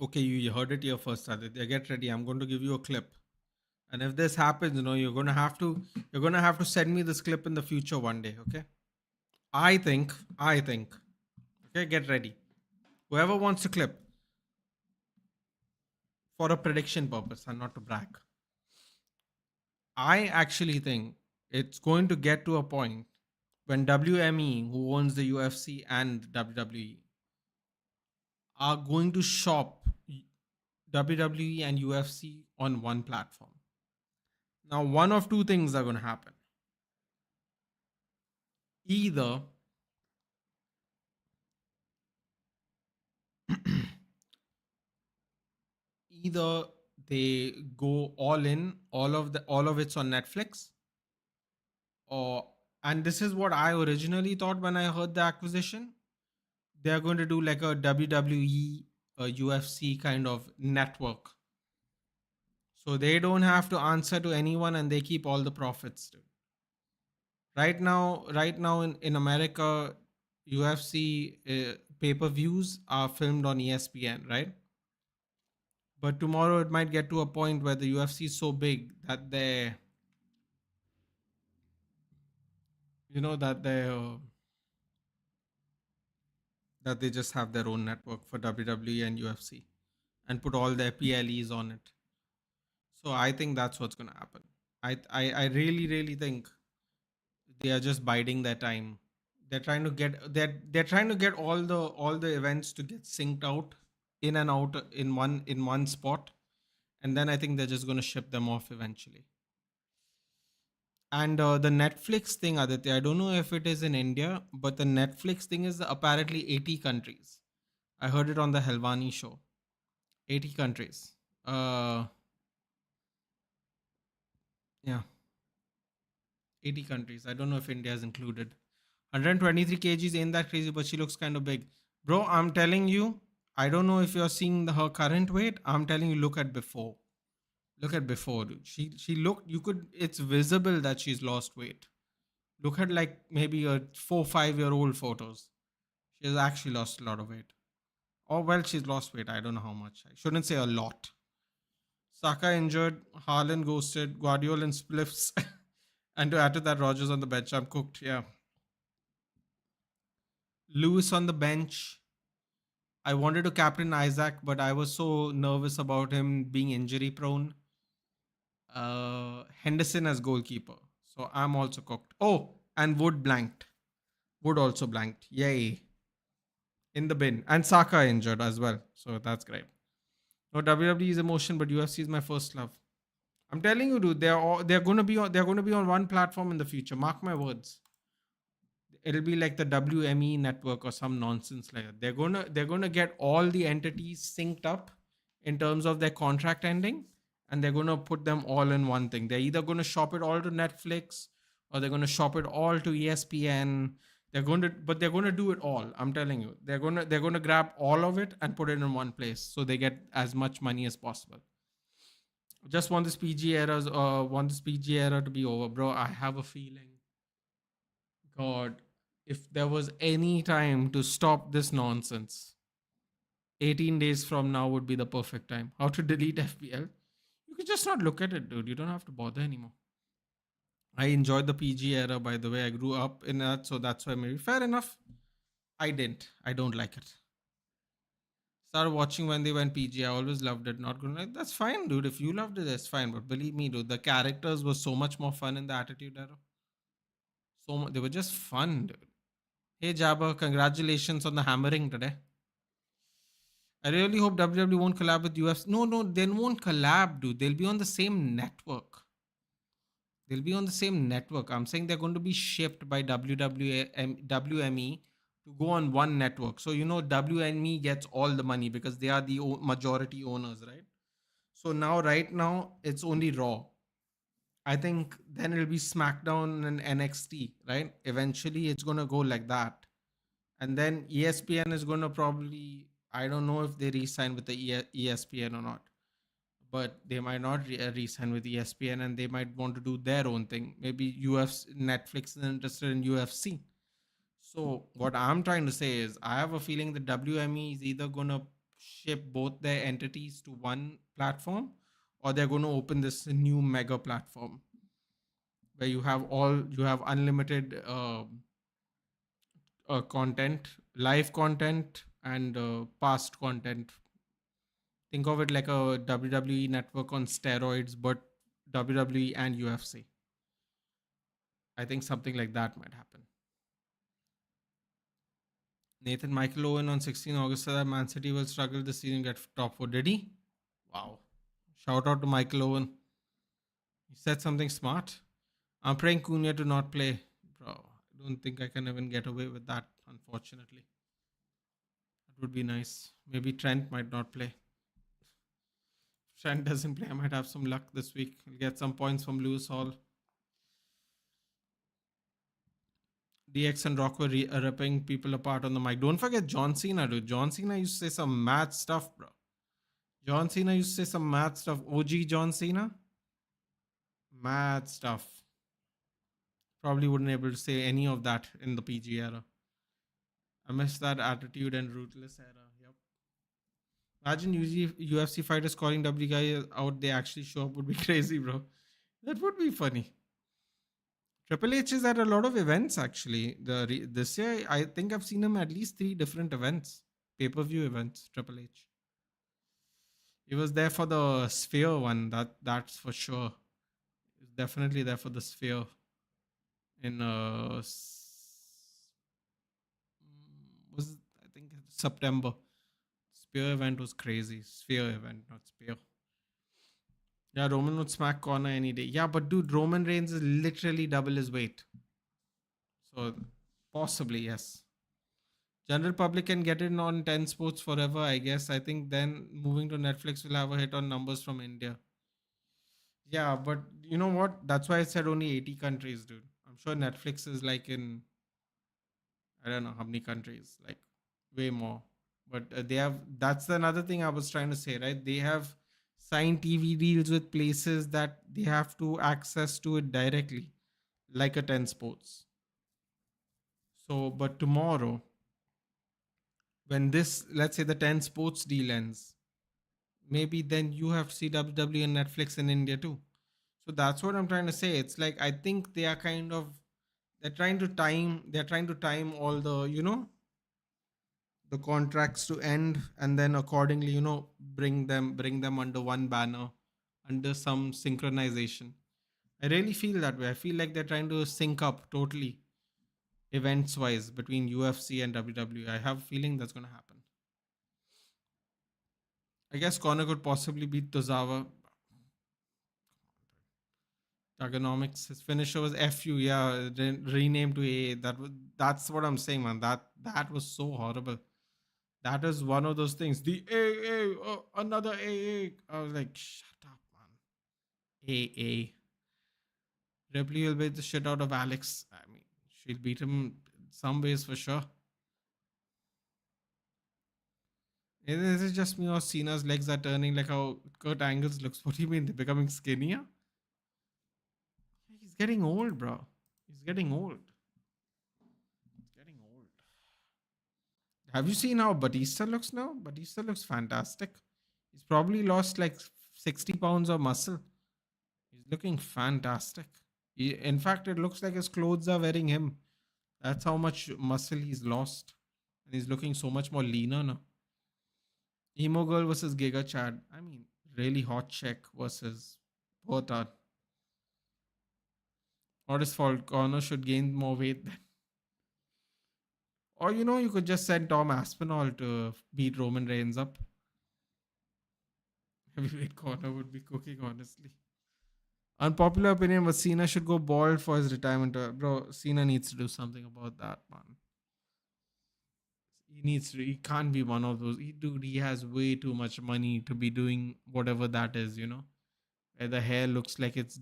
Okay, you heard it here first, Aditya. Get ready. I'm going to give you a clip. And if this happens, you're gonna have to send me this clip in the future one day. Okay. I think. Okay, get ready. Whoever wants to clip for a prediction purpose and not to brag. I actually think it's going to get to a point when WME, who owns the UFC and WWE, are going to shop WWE and UFC on one platform. Now, one of two things are going to happen. Either either they go all in, all of it's on Netflix, or and this is what I originally thought when I heard the acquisition. They're going to do like a WWE, UFC kind of network, so they don't have to answer to anyone and they keep all the profits too. Right now in America, UFC pay-per-views are filmed on ESPN, right? But tomorrow it might get to a point where the UFC is so big that they just have their own network for WWE and UFC and put all their PLEs on it. So I think that's what's going to happen. I really think they are just biding their time. They're trying to get all the events to get synced out in and out in one spot, and then I think they're just going to ship them off eventually. And the Netflix thing, Aditya, I don't know if it is in India, but the Netflix thing is apparently 80 countries. I heard it on the Helvani show. 80 countries. Yeah, 80 countries. I don't know if India is included. 123 kgs ain't that crazy, but she looks kind of big. Bro, I'm telling you, I don't know if you're seeing her current weight. I'm telling you, look at before. Look at before, dude. She looked. It's visible that she's lost weight. Look at like maybe a 4 5 year old photos. She has actually lost a lot of weight. Oh well, she's lost weight. I don't know how much. I shouldn't say a lot. Saka injured, Haaland ghosted, Guardiola in spliffs, and to add to that, Rogers on the bench. I'm cooked. Yeah, Lewis on the bench. I wanted to captain Isaac, but I was so nervous about him being injury prone. Henderson as goalkeeper, so I'm also cooked. Oh, and Wood blanked. Wood also blanked. Yay! In the bin, and Saka injured as well. So that's great. No, WWE is emotion, but UFC is my first love. I'm telling you, dude. They're gonna be on one platform in the future. Mark my words. It'll be like the WME network or some nonsense like that. They're gonna get all the entities synced up in terms of their contract ending, and they're gonna put them all in one thing. They're either gonna shop it all to Netflix or they're gonna shop it all to ESPN. They're gonna do it all. I'm telling you, they're gonna grab all of it and put it in one place so they get as much money as possible. Just want this PG era to be over, bro. I have a feeling. God, if there was any time to stop this nonsense, 18 days from now would be the perfect time. How to delete FPL? You could just not look at it, dude. You don't have to bother anymore. I enjoyed the PG era, by the way. I grew up in that, so that's why maybe fair enough. I didn't. I don't like it. Started watching when they went PG. I always loved it. Not gonna like that's fine, dude. If you loved it, that's fine. But believe me, dude, the characters were so much more fun in the Attitude Era. They were just fun, dude. Hey Jabba, congratulations on the hammering today. I really hope WWE won't collab with UFC. No, no, they won't collab, dude. They'll be on the same network. They'll be on the same network. I'm saying they're going to be shipped by WME to go on one network. So, WME gets all the money because they are the majority owners, right? So right now, it's only Raw. I think then it'll be SmackDown and NXT, right? Eventually, it's going to go like that. And then ESPN is going to probably, I don't know if they re-sign with the ESPN or not, but they might not re-sign with ESPN and they might want to do their own thing. Maybe UFC, Netflix is interested in UFC. So what I'm trying to say is I have a feeling the WME is either going to ship both their entities to one platform or they're going to open this new mega platform where you have unlimited content, live content, and past content. Think of it like a WWE network on steroids, but WWE and UFC. I think something like that might happen. Nathan Michael Owen on 16 August said that Man City will struggle this season, get top four. Did he? Wow. Shout out to Michael Owen. He said something smart. I'm praying Cunha to not play. Bro, I don't think I can even get away with that, unfortunately. That would be nice. Maybe Trent might not play. If Trent doesn't play, I might have some luck this week. I'll get some points from Lewis Hall. DX and Rock were ripping people apart on the mic. Don't forget John Cena, dude. John Cena used to say some mad stuff, bro. John Cena used to say some mad stuff. OG John Cena, mad stuff. Probably wouldn't able to say any of that in the PG era. I miss that attitude and ruthless era. Yep. Imagine UFC fighters calling W guy out. They actually show up. Would be crazy, bro. That would be funny. Triple H is at a lot of events actually. This year, I think I've seen him at least three different events, pay-per-view events. Triple H. He was there for the Sphere one. That's for sure. He's definitely there for the Sphere in was I think September. Sphere event was crazy. Sphere event, not Sphere. Yeah, Roman would smack Connor any day. Yeah, but dude, Roman Reigns is literally double his weight. So possibly yes. General public can get it on 10 sports forever, I guess. I think then moving to Netflix will have a hit on numbers from India. Yeah, but you know what? That's why I said only 80 countries, dude. I'm sure Netflix is like in, I don't know how many countries, like way more. But they have, that's another thing I was trying to say, right? They have signed TV deals with places that they have to access to it directly, like a 10 sports. So, but tomorrow, when this, let's say the 10 sports deal ends, maybe then you have to see WWE and Netflix in India too. So that's what I'm trying to say. It's like I think they are kind of they're trying to time all the, the contracts to end and then accordingly, bring them under one banner, under some synchronization. I really feel that way. I feel like they're trying to sync up totally events wise between UFC and WWE. I have a feeling that's going to happen. I guess Connor could possibly beat Tozawa. Ergonomics. His finisher was FU. Yeah, renamed to AA. That's what I'm saying, man. That was so horrible. That is one of those things. The AA, another AA. I was like, shut up, man. AA. Ripley will beat the shit out of Alex. I mean, she'll beat him in some ways for sure. Is it just me or Cena's legs are turning like how Kurt Angle's looks? What do you mean? They're becoming skinnier? He's getting old, bro. He's getting old. He's getting old. Have you seen how Batista looks now? Batista looks fantastic. He's probably lost like 60 pounds of muscle. He's looking fantastic. In fact, it looks like his clothes are wearing him. That's how much muscle he's lost. And he's looking so much more leaner now. Emo Girl versus Giga Chad. I mean, really hot check versus both are. Not his fault. Connor should gain more weight then. Or you could just send Tom Aspinall to beat Roman Reigns up. Heavyweight Connor would be cooking, honestly. Unpopular opinion, but Cena should go bald for his retirement tour. Bro, Cena needs to do something about that, man. He needs to. He can't be one of those. Dude, he has way too much money to be doing whatever that is. Where the hair looks like it's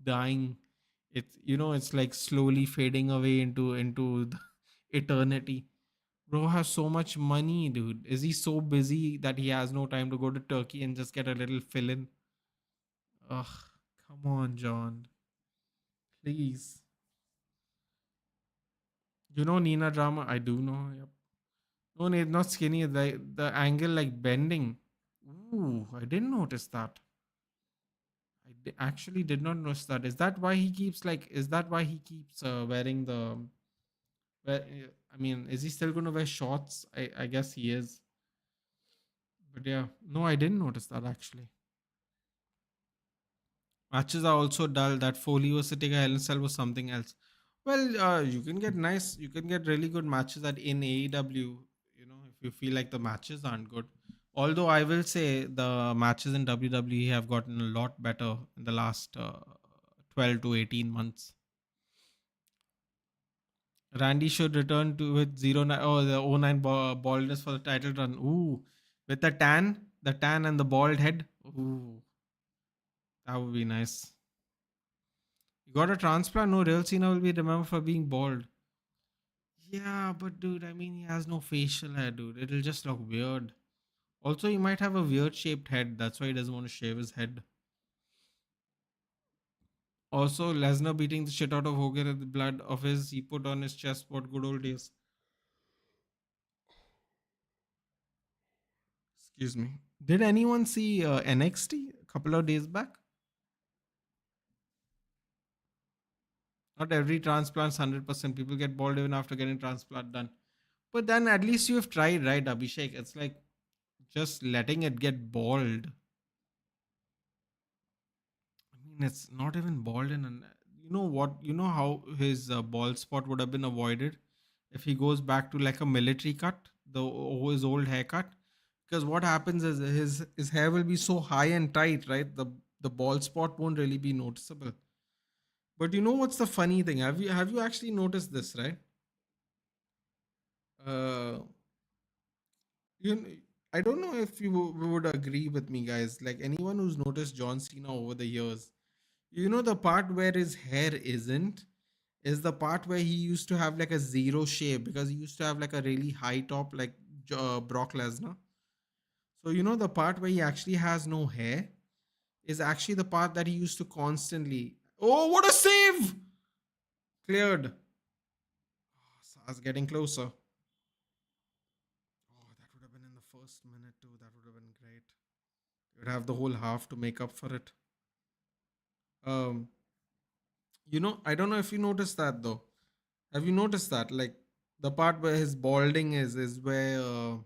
dying. It's like slowly fading away into the eternity. Bro has so much money, dude. Is he so busy that he has no time to go to Turkey and just get a little fill in? Ugh, come on, John. Please. You know Nina drama? I do know. Yep. No, not skinny. The angle like bending. Ooh, I didn't notice that. Actually did not notice that. Is that why he keeps like? Is that why he keeps wearing the? I mean, is he still going to wear shorts? I guess he is. But yeah, no, I didn't notice that actually. Matches are also dull. That Foley was sitting at Hell in a Cell was something else. Well, you can get really good matches at in AEW. If you feel like the matches aren't good. Although I will say the matches in WWE have gotten a lot better in the last 12 to 18 months. Randy should return to with 09 oh the '09 baldness for the title run. Ooh, with the tan and the bald head. Ooh, that would be nice. You got a transplant? No, real Cena will be remembered for being bald. Yeah, but dude, I mean, he has no facial hair, dude. It'll just look weird. Also, he might have a weird shaped head. That's why he doesn't want to shave his head. Also, Lesnar beating the shit out of Hogan and the blood of his he put on his chest. What good old days. Excuse me. Did anyone see NXT a couple of days back? Not every transplant's 100%. People get bald even after getting transplant done. But then at least you have tried, right, Abhishek? It's like just letting it get bald. I mean, it's not even bald in an. You know what? You know how his bald spot would have been avoided if he goes back to like a military cut, his old haircut. Because what happens is his hair will be so high and tight, right? The bald spot won't really be noticeable. But you know what's the funny thing? Have you actually noticed this, right? Uh, you kn- I don't know if would agree with me, guys. Like anyone who's noticed John Cena over the years, the part where his hair isn't is the part where he used to have like a zero shape because he used to have like a really high top like Brock Lesnar. So the part where he actually has no hair is actually the part that he used to constantly. Oh, what a save! Cleared. Sas getting closer. Oh, that would have been in the first minute too. That would have been great. You would have the whole half to make up for it. Um, I don't know if you noticed that though. Have you noticed that? Like the part where his balding is where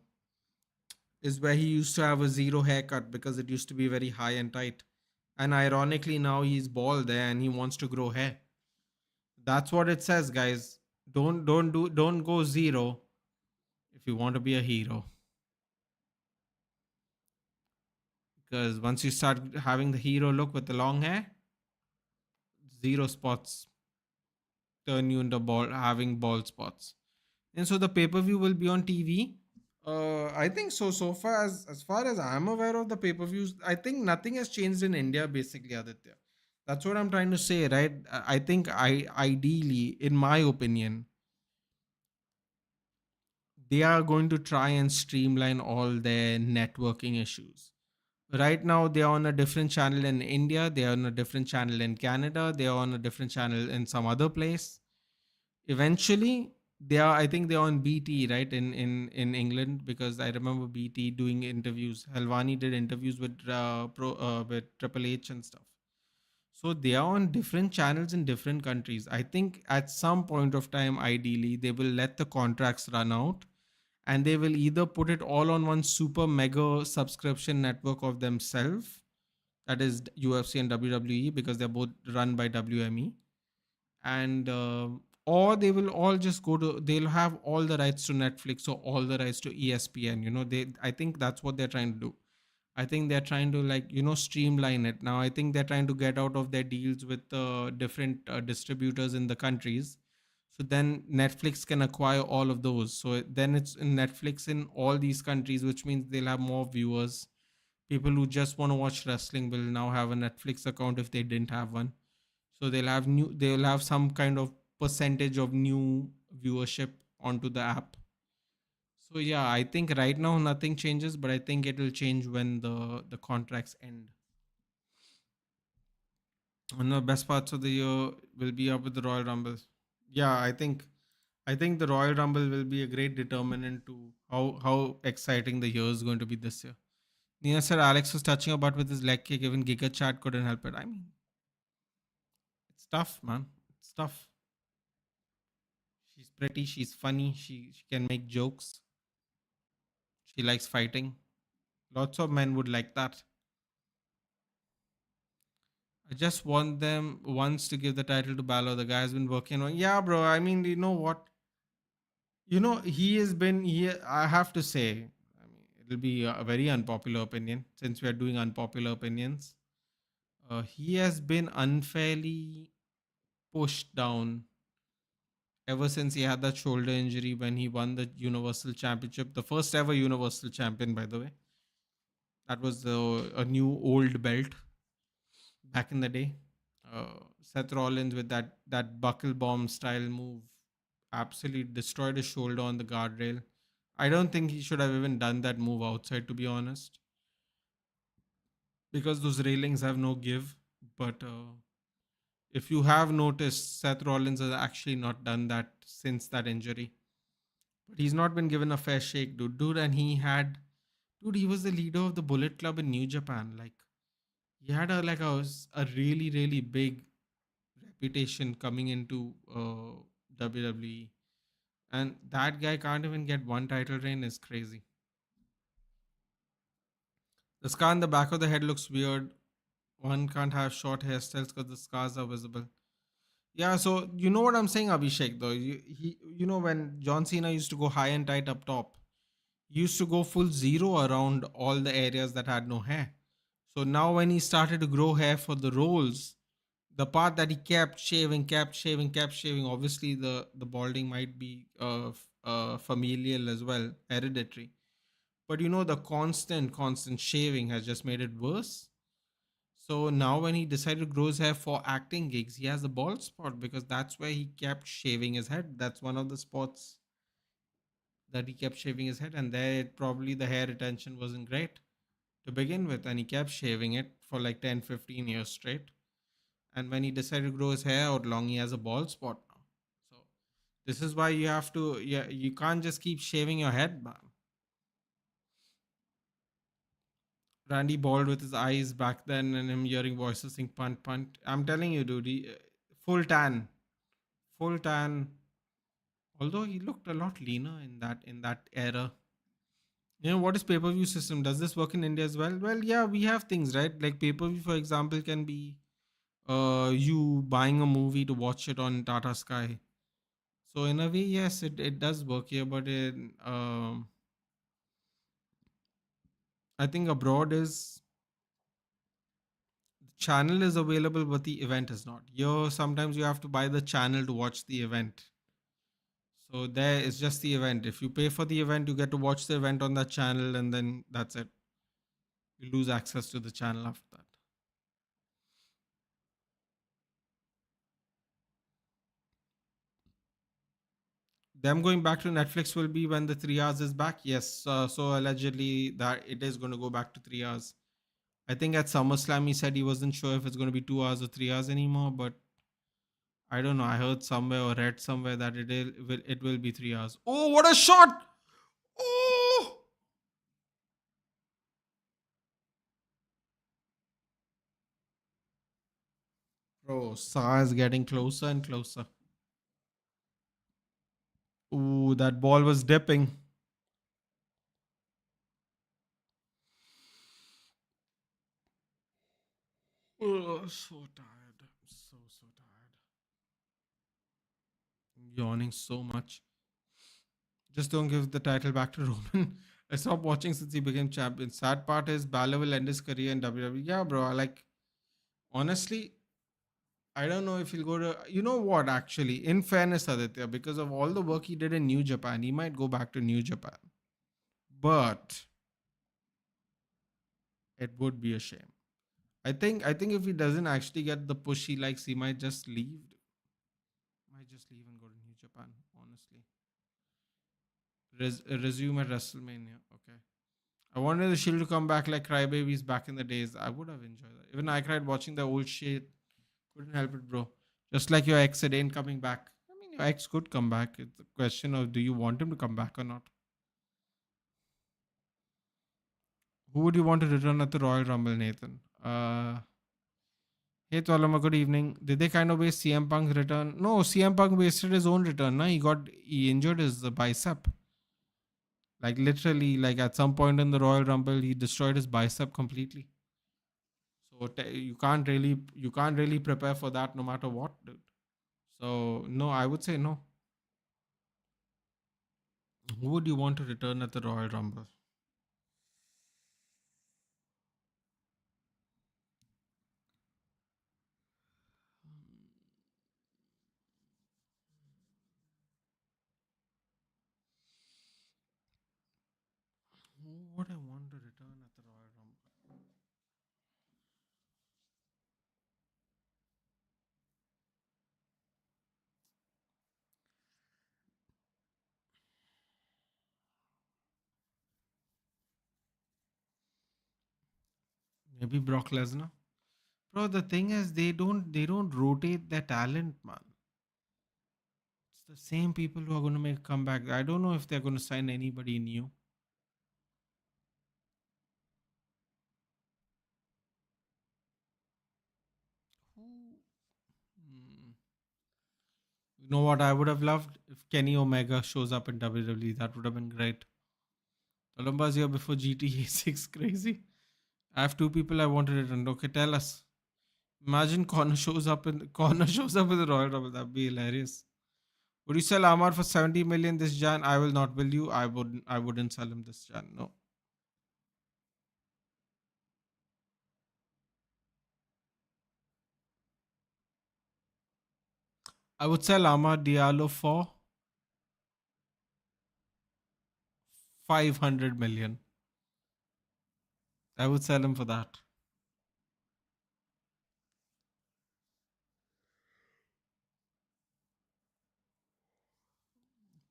he used to have a zero haircut because it used to be very high and tight. And ironically now he's bald there and he wants to grow hair. That's what it says, guys. Don't go 0 if you want to be a hero. because once you start having the hero look with the long hair, zero spots turn you into ball having bald spots. And so the pay per view will be on TV. I think so. So far as I'm aware of the pay per views, I think nothing has changed in India. Basically, Aditya, that's what I'm trying to say, right? I think I ideally, in my opinion, they are going to try and streamline all their networking issues. Right now, they are on a different channel in India. They are on a different channel in Canada. They are on a different channel in some other place. Eventually, they are. I think they are on BT, right, in England, because I remember BT doing interviews. Helvani did interviews with with Triple H and stuff. So they are on different channels in different countries. I think at some point of time, ideally, they will let the contracts run out, and they will either put it all on one super mega subscription network of themselves, that is UFC and WWE, because they're both run by WME, and or they will all just go to, they'll have all the rights to Netflix or all the rights to ESPN. They, I think that's what they're trying to do. I think they're trying to, like, streamline it. Now I think they're trying to get out of their deals with different distributors in the countries, so then Netflix can acquire all of those, so then it's in Netflix in all these countries, which means they'll have more viewers. People who just want to watch wrestling will now have a Netflix account if they didn't have one, so they'll have some kind of percentage of new viewership onto the app. So yeah, I think right now nothing changes, but I think it will change when the contracts end. And the best parts of the year will be up with the Royal Rumble. Yeah, I think the Royal Rumble will be a great determinant to how exciting the year is going to be this year. Nina said Alex was touching about with his leg kick, even Giga Chat couldn't help it. I mean, it's tough, man. It's tough. She's pretty, she's funny, she can make jokes, she likes fighting. Lots of men would like that. I just want them once to give the title to Balor. The guy has been working on. Yeah, bro. I mean, you know what? He has been. I have to say, I mean, it'll be a very unpopular opinion since we are doing unpopular opinions. He has been unfairly pushed down ever since he had that shoulder injury when he won the Universal Championship, the first ever Universal Champion, by the way. That was a new old belt back in the day. Seth Rollins with that buckle bomb style move absolutely destroyed his shoulder on the guardrail. I don't think he should have even done that move outside, to be honest, because those railings have no give. But if you have noticed, Seth Rollins has actually not done that since that injury. But he's not been given a fair shake, dude. And he was the leader of the Bullet Club in New Japan. Like, he had a really really big reputation coming into WWE, and that guy can't even get one title reign is crazy. The scar on the back of the head looks weird. One can't have short hairstyles because the scars are visible. Yeah, so you know what I'm saying, Abhishek. Though when John Cena used to go high and tight up top, he used to go full zero around all the areas that had no hair. So now when he started to grow hair for the roles, the part that he kept shaving, obviously the balding might be familial as well, hereditary. But the constant shaving has just made it worse. So now when he decided to grow his hair for acting gigs, he has a bald spot because that's where he kept shaving his head. That's one of the spots that he kept shaving his head, and there probably the hair retention wasn't great to begin with, and he kept shaving it for like 10-15 years straight. And when he decided to grow his hair out long, he has a bald spot now. So this is why you have to, yeah, you can't just keep shaving your head, man. Randy bald with his eyes back then, and him hearing voices saying punt punt. I'm telling you, dude, full tan, full tan. Although he looked a lot leaner in that era. What is pay per view system? Does this work in India as well? Well, yeah, we have things, right? Like pay per view, for example, can be you buying a movie to watch it on Tata Sky. So in a way, yes, it does work here, but I think abroad is channel is available, but the event is not. Here, sometimes you have to buy the channel to watch the event. So there is just the event. If you pay for the event, you get to watch the event on that channel, and then that's it. You lose access to the channel after that. Them going back to Netflix will be when the 3 hours is back. Yes. So allegedly that it is going to go back to 3 hours. I think at SummerSlam he said he wasn't sure if it's going to be 2 hours or 3 hours anymore, but I don't know. I heard somewhere or read somewhere that it will be 3 hours. Oh, what a shot! Oh, bro, Sa is getting closer and closer. Ooh, that ball was dipping. Oh, so tired. So tired. Yawning so much. Just don't give the title back to Roman. I stopped watching since he became champion. Sad part is Balor will end his career in WWE. Yeah, bro. Honestly, I don't know if he'll go to. You know what? Actually, in fairness, Aditya, because of all the work he did in New Japan, he might go back to New Japan. But it would be a shame. I think if he doesn't actually get the push he likes, he might just leave. Might just leave and go to New Japan. Honestly, resume at WrestleMania. Okay. I wanted the Shield to come back like crybabies back in the days. I would have enjoyed that. Even I cried watching the old shit. Couldn't help it, bro. Just like your ex said, ain't coming back. I mean, your ex could come back. It's a question of do you want him to come back or not? Who would you want to return at the Royal Rumble, Nathan? Hey, Tolama, good evening. Did they kind of waste CM Punk's return? No, CM Punk wasted his own return. No? He injured his bicep. Like literally, like at some point in the Royal Rumble, he destroyed his bicep completely. So you can't really prepare for that no matter what, dude. So no, I would say no. Who would you want to return at the Royal Rumble? Who would I want to return at the Royal Rumble? Maybe Brock Lesnar. Bro, the thing is they don't rotate their talent, man. It's the same people who are going to make a comeback. I don't know if they're going to sign anybody new. Who? Hmm. You know what I would have loved if Kenny Omega shows up in WWE. That would have been great. Columba's here before GTA 6. Crazy. I have two people I wanted it and okay, tell us. Imagine Connor shows up in the Royal Rumble. That'd be hilarious. Would you sell Amar for 70 million this Jan? I will not. Will you? I wouldn't sell him this Jan. No. I would sell Amar Diallo for 500 million. I would sell him for that.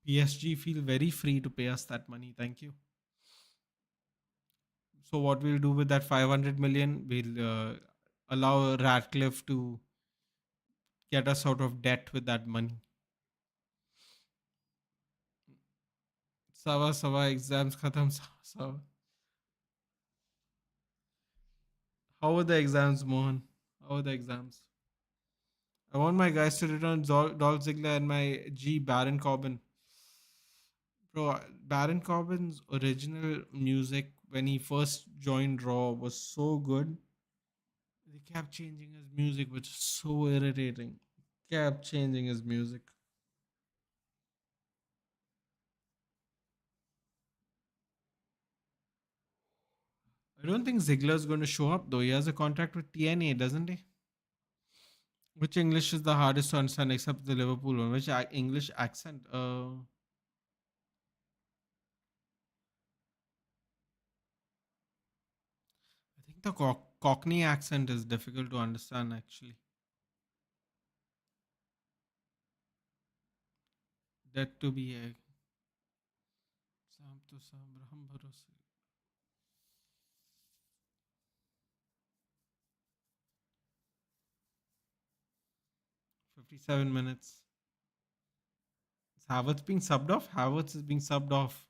PSG feel very free to pay us that money. Thank you. So what we'll do with that 500 million, we'll allow Radcliffe to get us out of debt with that money. Sawa sawa exams khatam sawa sawa. How were the exams, Mohan? How were the exams? I want my guys to return Dolph Ziggler and my G Baron Corbin. Bro, Baron Corbin's original music when he first joined Raw was so good. They kept changing his music, which is so irritating. Kept changing his music. I don't think Ziggler's going to show up though. He has a contract with TNA, doesn't he? Which English is the hardest to understand except the Liverpool one? Which English accent? I think the Cockney accent is difficult to understand actually. That to be a Sam to Sam Braham Bharose. 57 minutes. Is Havertz being subbed off? Havertz is being subbed off.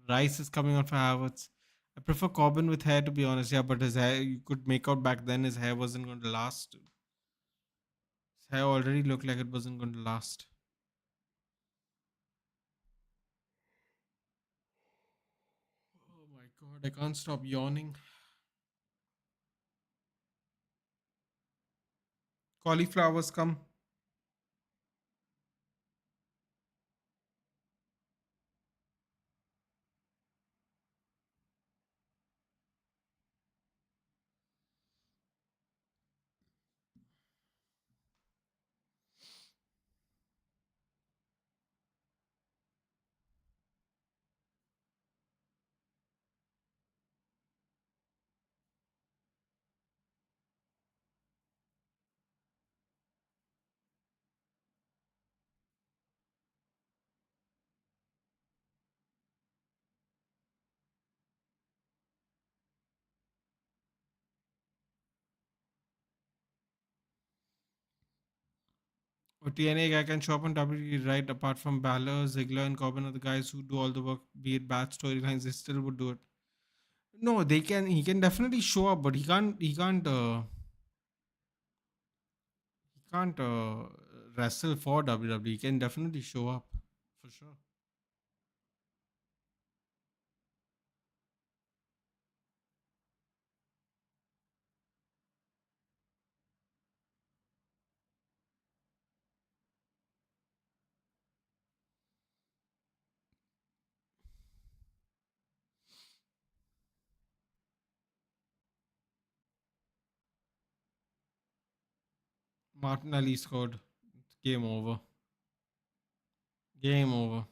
Rice is coming on for Havertz. I prefer Corbin with hair to be honest. Yeah, but his hair, you could make out back then his hair wasn't going to last. His hair already looked like it wasn't going to last. Oh my god, I can't stop yawning. Cauliflowers come. A TNA guy can show up on WWE, right? Apart from Balor, Ziggler, and Corbin are the guys who do all the work, be it bad storylines, they still would do it. No, they can. He can definitely show up, but he can't. He can't. He can't wrestle for WWE. He can definitely show up for sure. Martinelli scored. Game over. Game over.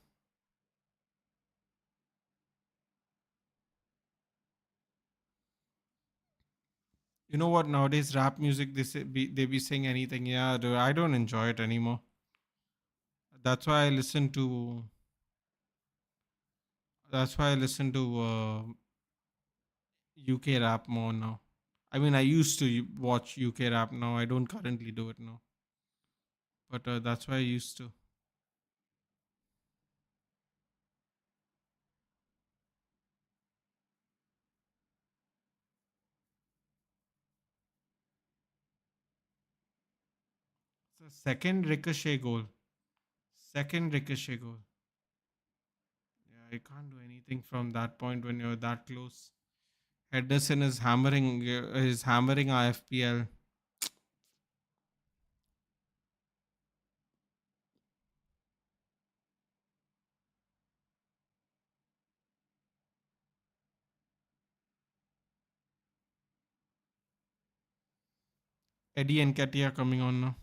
You know what? Nowadays, rap music they be saying anything. Yeah, dude, I don't enjoy it anymore. That's why I listen to. That's why I listen to UK rap more now. I mean, I used to watch UK rap. Now I don't currently do it now, but that's why I used to. It's a second ricochet goal. Second ricochet goal. Yeah, I can't do anything from that point when you're that close. Henderson is hammering. Is hammering IFPL. Eddie and Katia coming on now.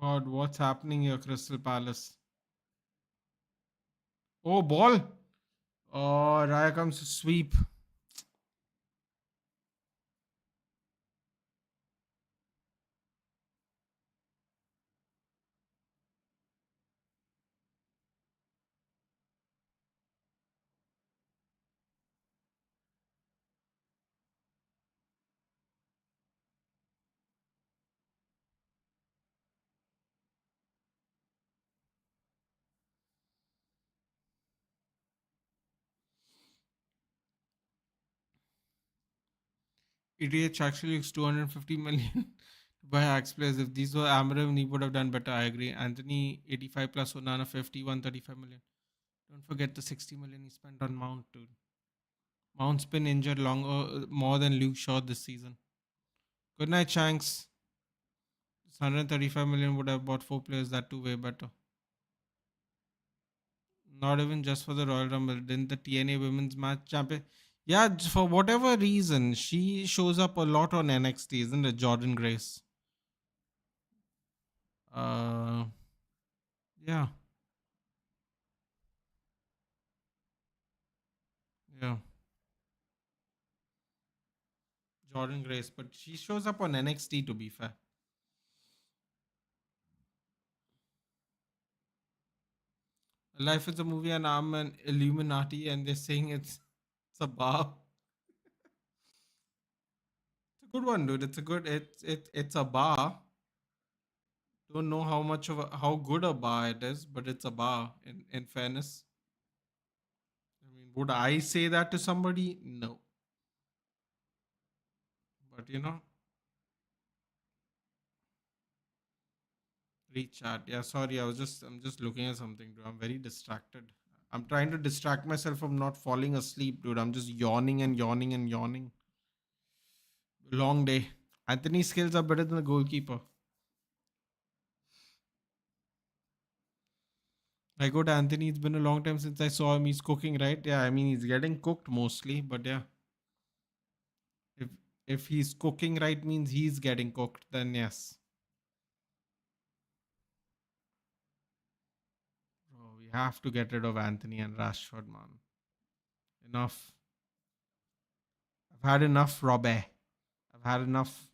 God, what's happening here, Crystal Palace? Oh, ball. Oh, Raya comes to sweep. ETH actually looks 250 million to buy Axe players. If these were Amarim, he would have done better. I agree. Anthony 85 plus Onana 50, 135 million. Don't forget the 60 million he spent on Mount, dude. Mount's been injured longer, more than Luke Shaw this season. Good night, Shanks. This 135 million would have bought four players that two way better. Not even just for the Royal Rumble. Didn't the TNA Women's Match Champion? Yeah, for whatever reason, she shows up a lot on NXT, isn't it? Jordan Grace. Uh, yeah, yeah, Jordan Grace. But she shows up on NXT to be fair. Life is a movie, and I'm an Illuminati, and they're saying it's a bar. It's a good one, dude. It's a good. It's a bar. Don't know how much of how good a bar it is, but it's a bar. In fairness, I mean, would I say that to somebody? No, but reach chat. Yeah, sorry. I'm just looking at something, dude. I'm very distracted. I'm trying to distract myself from not falling asleep, dude. I'm just yawning and yawning and yawning. Long day. Anthony's skills are better than the goalkeeper. I go to Anthony. It's been a long time since I saw him. He's cooking, right? Yeah, I mean he's getting cooked mostly, but yeah, if if he's cooking right means he's getting cooked, then yes. Bro, we have to get rid of Anthony and Rashford, man. Enough. I've had enough, Robbie. I've had enough.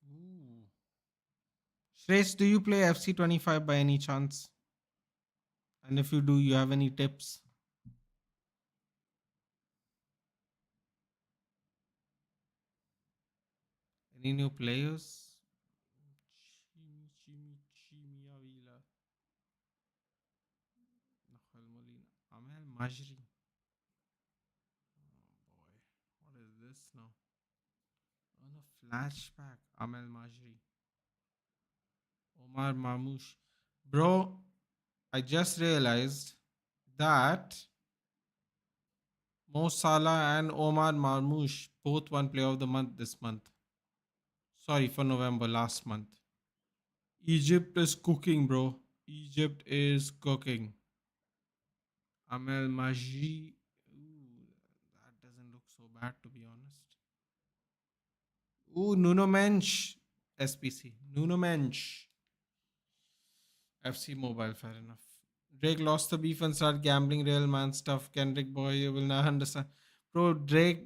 Ooh. Shresh, do you play FC25 by any chance? And if you do, you have any tips? Any new players? Chimi Avila, Nakhal Molina, Amel Majri. Oh boy, what is this now? On a flashback, Amel Majri, Omar Mamouche. Bro, I just realized that Mo Salah and Omar Marmoush both won Player of the Month this month. Sorry, for November, last month. Egypt is cooking, bro. Egypt is cooking. Amel Majri. Ooh, that doesn't look so bad, to be honest. Ooh, Nuno Mensch. SPC. Nuno Mensch. FC Mobile, fair enough. Drake lost the beef and started gambling real man stuff. Kendrick boy, you will not understand. Bro, Drake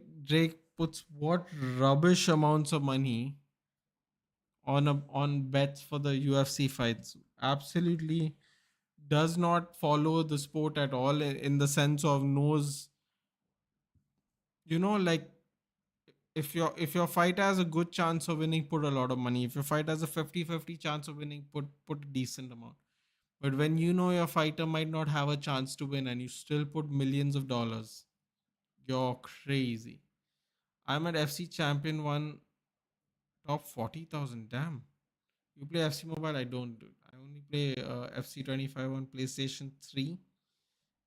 puts what rubbish amounts of money on bets for the UFC fights. Absolutely does not follow the sport at all in the sense of knows, like if your fight has a good chance of winning, put a lot of money. If your fight has a 50-50 chance of winning, put a decent amount. But when you know your fighter might not have a chance to win and you still put millions of dollars, you're crazy. I'm at FC Champion 1 top 40,000. Damn. You play FC Mobile? I don't do. I only play FC 25 on PlayStation 3,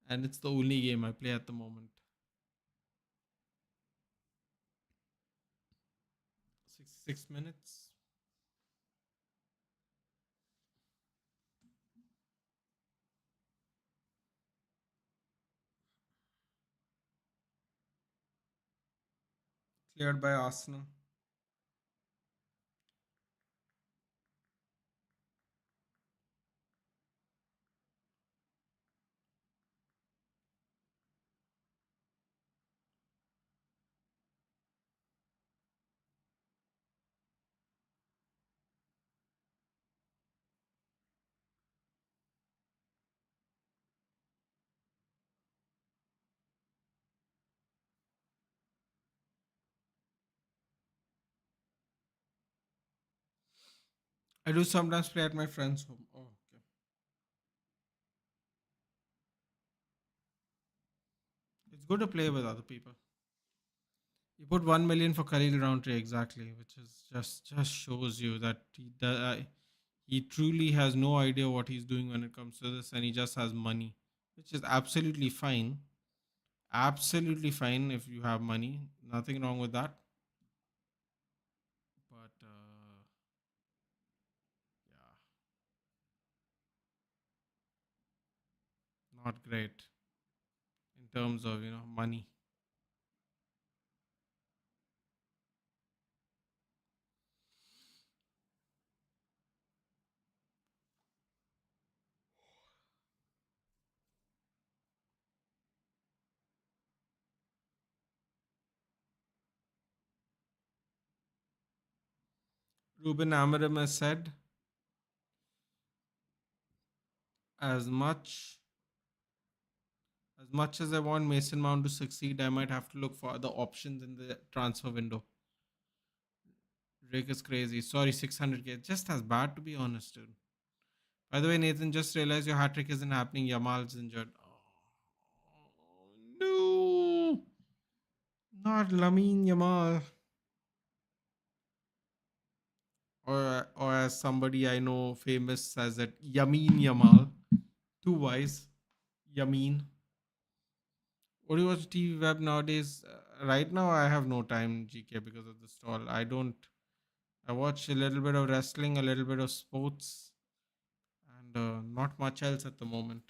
and it's the only game I play at the moment. 6 minutes. Cleared by Arsenal. I do sometimes play at my friend's home. Oh, okay. It's good to play with other people. You put 1 million for Khalil Roundtree exactly, which is just shows you that he truly has no idea what he's doing when it comes to this, and he just has money, which is absolutely fine. Absolutely fine if you have money. Nothing wrong with that. But yeah, not great in terms of money. Ruben Amorim has said, as much as I want Mason Mount to succeed, I might have to look for other options in the transfer window. Drake is crazy. Sorry, 600k. Just as bad, to be honest, dude. By the way, Nathan, just realized your hat trick isn't happening. Yamal's injured. Oh, no. Not Lamine Yamal. Or as somebody I know famous says it, Yamin Yamal. Too wise. Yamin. What do you watch TV web nowadays? Right now, I have no time, GK, because of the stall. I don't. I watch a little bit of wrestling, a little bit of sports, and not much else at the moment.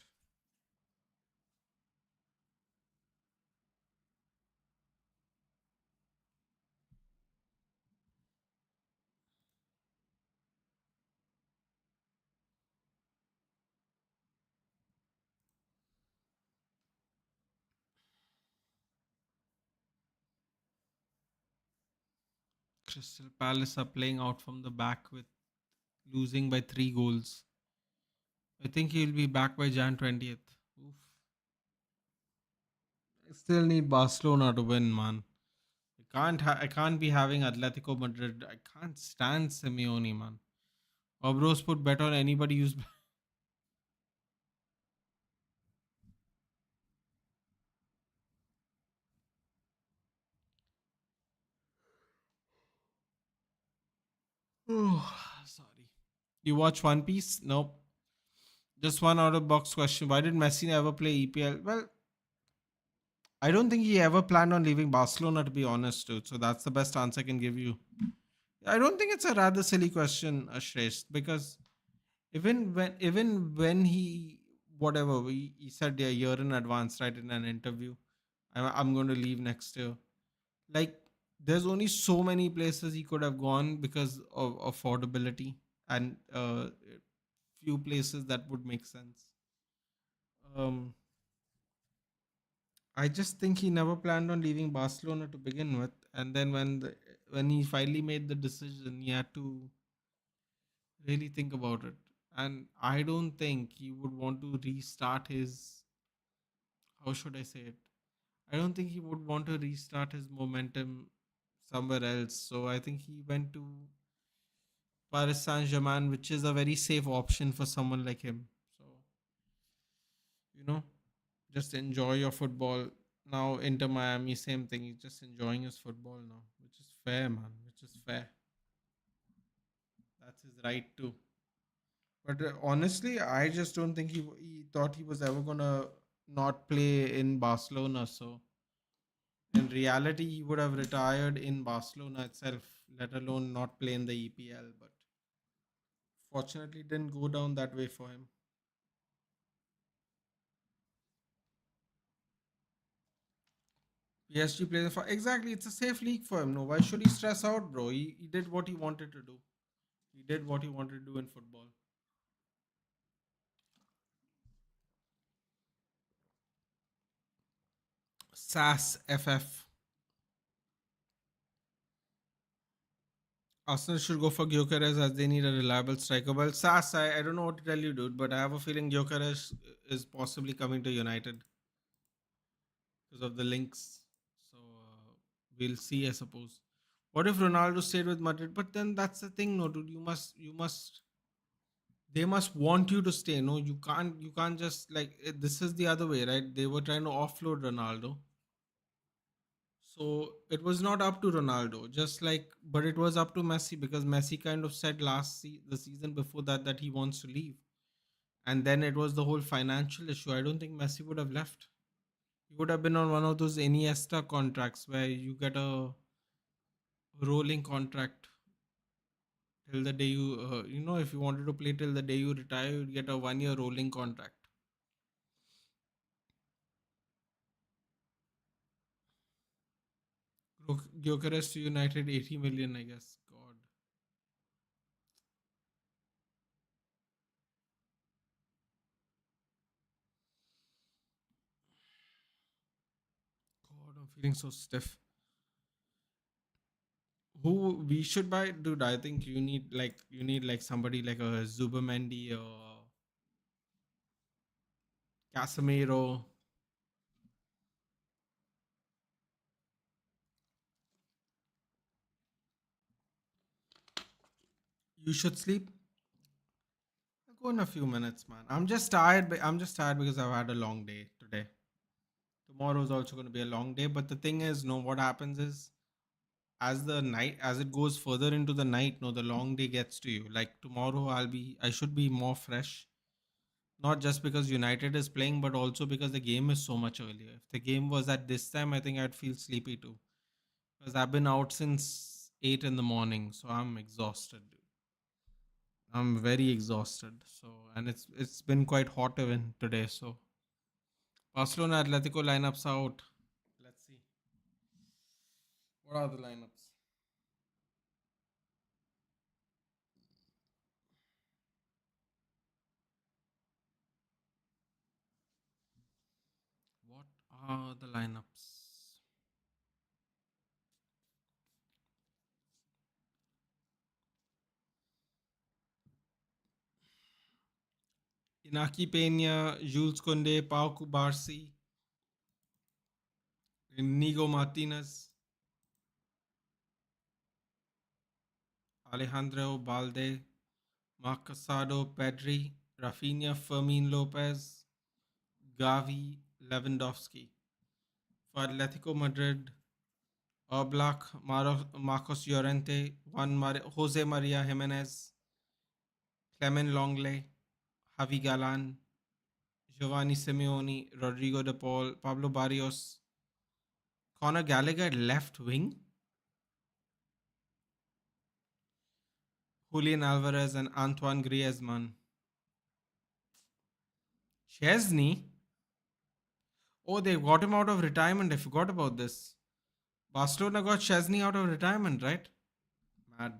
Crystal Palace are playing out from the back with losing by 3 goals. I think he'll be back by Jan 20th. Oof. I still need Barcelona to win, man. I can't be having Atletico Madrid. I can't stand Simeone, man. Obros put bet on anybody who's. Oh, sorry. You watch One Piece? Nope. Just one out of box question. Why did Messi never play EPL? Well, I don't think he ever planned on leaving Barcelona, to be honest, dude. So that's the best answer I can give you. I don't think it's a rather silly question, Ashresh, because even when he whatever he said a year in advance, right, in an interview, I'm going to leave next year. Like, there's only so many places he could have gone because of affordability, and few places that would make sense. Um, I just think he never planned on leaving Barcelona to begin with, and then when he finally made the decision, he had to really think about it. And I don't think he would want to restart his. How should I say it? I don't think he would want to restart his momentum somewhere else. So I think he went to Paris Saint Germain, which is a very safe option for someone like him. So, you know, just enjoy your football. Now, Inter Miami, same thing. He's just enjoying his football now, which is fair, man. Which is fair. That's his right too. But honestly, I just don't think he thought he was ever gonna not play in Barcelona. So in reality, he would have retired in Barcelona itself. let alone not play in the EPL. But fortunately, it didn't go down that way for him. PSG plays for exactly. It's a safe league for him. No, why should he stress out, bro? He did what he wanted to do. He did what he wanted to do in football. SAS FF. Arsenal should go for Gyökeres as they need a reliable striker. Well, SAS, I don't know what to tell you, dude, but I have a feeling Gyökeres is possibly coming to United because of the links. So we'll see, I suppose. What if Ronaldo stayed with Madrid? But then that's the thing, no, dude. They must want you to stay. No, you can't just like this is the other way, right? They were trying to offload Ronaldo. So it was not up to Ronaldo, just like, but it was up to Messi because Messi kind of said the season before that he wants to leave, and then it was the whole financial issue. I don't think Messi would have left. He would have been on one of those Iniesta contracts where you get a rolling contract till the day if you wanted to play till the day you retire, you'd get a 1 year rolling contract. Gyökeres to United 80 million, I guess. God, I'm feeling so stiff. Who we should buy, dude? I think you need like somebody like a Zubamendi or Casemiro. You should sleep. I'll go in a few minutes, man. I'm just tired. I'm just tired because I've had a long day today. Tomorrow is also going to be a long day. But the thing is, no, what happens is as it goes further into the night, no, the long day gets to you. Like tomorrow, I should be more fresh. Not just because United is playing, but also because the game is so much earlier. If the game was at this time, I think I'd feel sleepy too. Because I've been out since 8 in the morning, so I'm exhausted, dude. I'm very exhausted. So, and it's been quite hot even today. So, Barcelona Atletico lineups out. Let's see. What are the lineups? What are the lineups? Inaki Peña, Jules Conde, Pau Cubarsi, Inigo Martinez, Alejandro Balde, Marcasado, Pedri, Rafinha, Fermin Lopez, Gavi, Lewandowski. For Atletico Madrid, Oblak, Marcos Llorente, Jose Maria Jimenez, Clement Longley, Javi Galan, Giovanni Simeone, Rodrigo de Paul, Pablo Barrios, Conor Gallagher left wing, Julian Alvarez, and Antoine Griezmann. Chesney? Oh, they got him out of retirement. I forgot about this. Barcelona got Chesney out of retirement, right? Mad.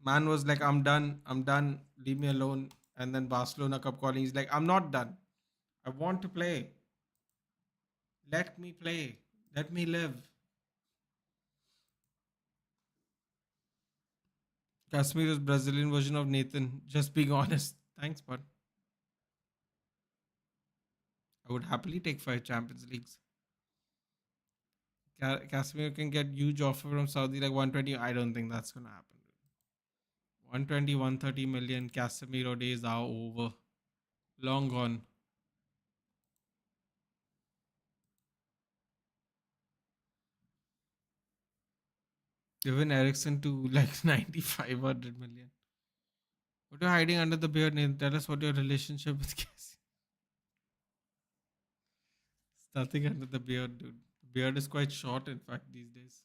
Man was like, I'm done. I'm done. Leave me alone. And then Barcelona kept calling. He's like, I'm not done. I want to play. Let me play. Let me live. Casemiro's Brazilian version of Nathan. Just being honest. Thanks, bud. I would happily take 5 Champions Leagues. Casemiro can get huge offer from Saudi like 120. I don't think that's gonna happen. 120, 130 million Casemiro days are over. Long gone. Given Ericsson to like 95, 100 million. What are you hiding under the beard, Nathan? Tell us what your relationship with Cassie. It's nothing under the beard, dude. The beard is quite short, in fact, these days.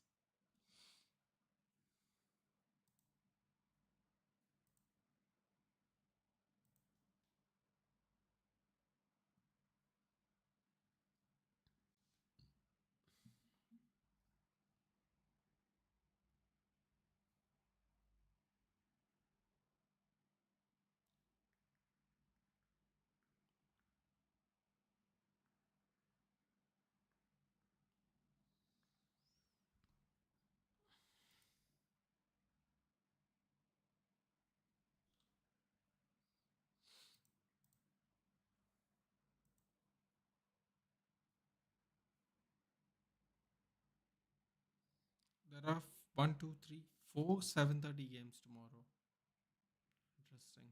There are one, two, three, four 7:30 games tomorrow. Interesting.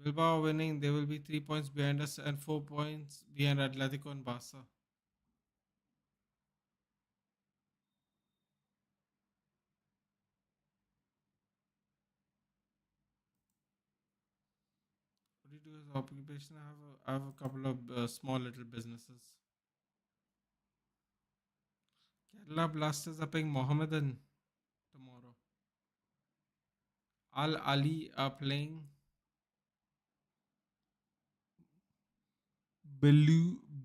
Bilbao winning, they will be 3 points behind us and 4 points behind Atletico and Barca. What do you do as occupation? I have a couple of small little businesses. Kerala Blasters are playing Mohammedan tomorrow. Al Ali are playing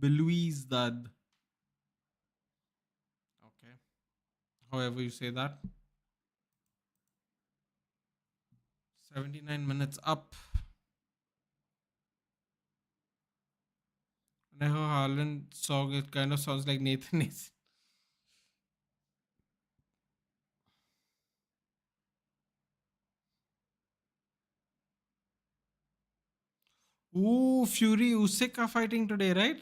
Belouizdad. Okay. However you say that. 79 minutes up. When I heard Haaland song, it kind of sounds like Nathan is. Ooh, Fury Usyk are fighting today, right?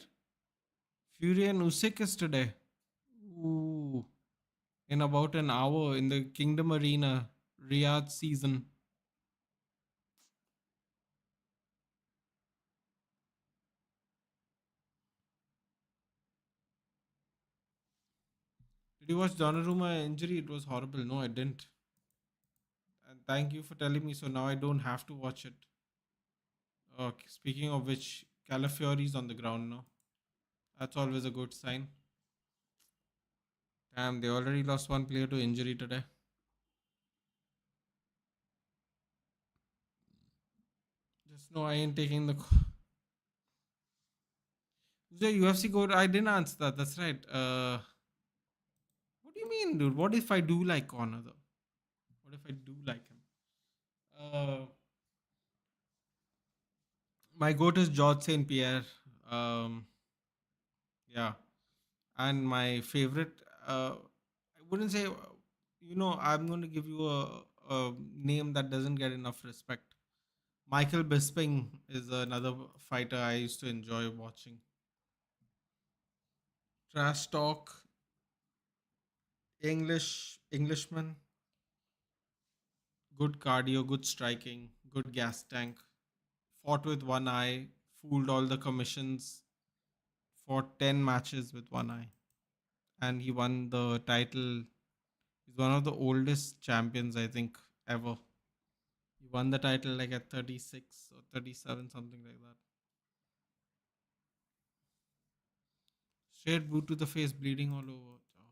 Fury and Usyk is today. Ooh, in about an hour in the Kingdom Arena, Riyadh season. Did you watch Donnarumma injury? It was horrible. No, I didn't. And thank you for telling me. So now I don't have to watch it. Okay. Speaking of which, Calafiori's on the ground now. That's always a good sign. Damn, they already lost one player to injury today. Just no, I ain't taking the. The UFC go. I didn't answer that. That's right. What do you mean, dude? What if I do like Connor though? What if I do like him? My goat is George St. Pierre. Um, yeah, and my favorite. I wouldn't say. I'm going to give you a name that doesn't get enough respect. Michael Bisping is another fighter I used to enjoy watching. Trash talk, Englishman, good cardio, good striking, good gas tank. Fought with one eye, fooled all the commissions, fought 10 matches with one eye. And he won the title. He's one of the oldest champions, I think, ever. He won the title like at 36 or 37, something like that. Straight boot to the face, bleeding all over. Oh.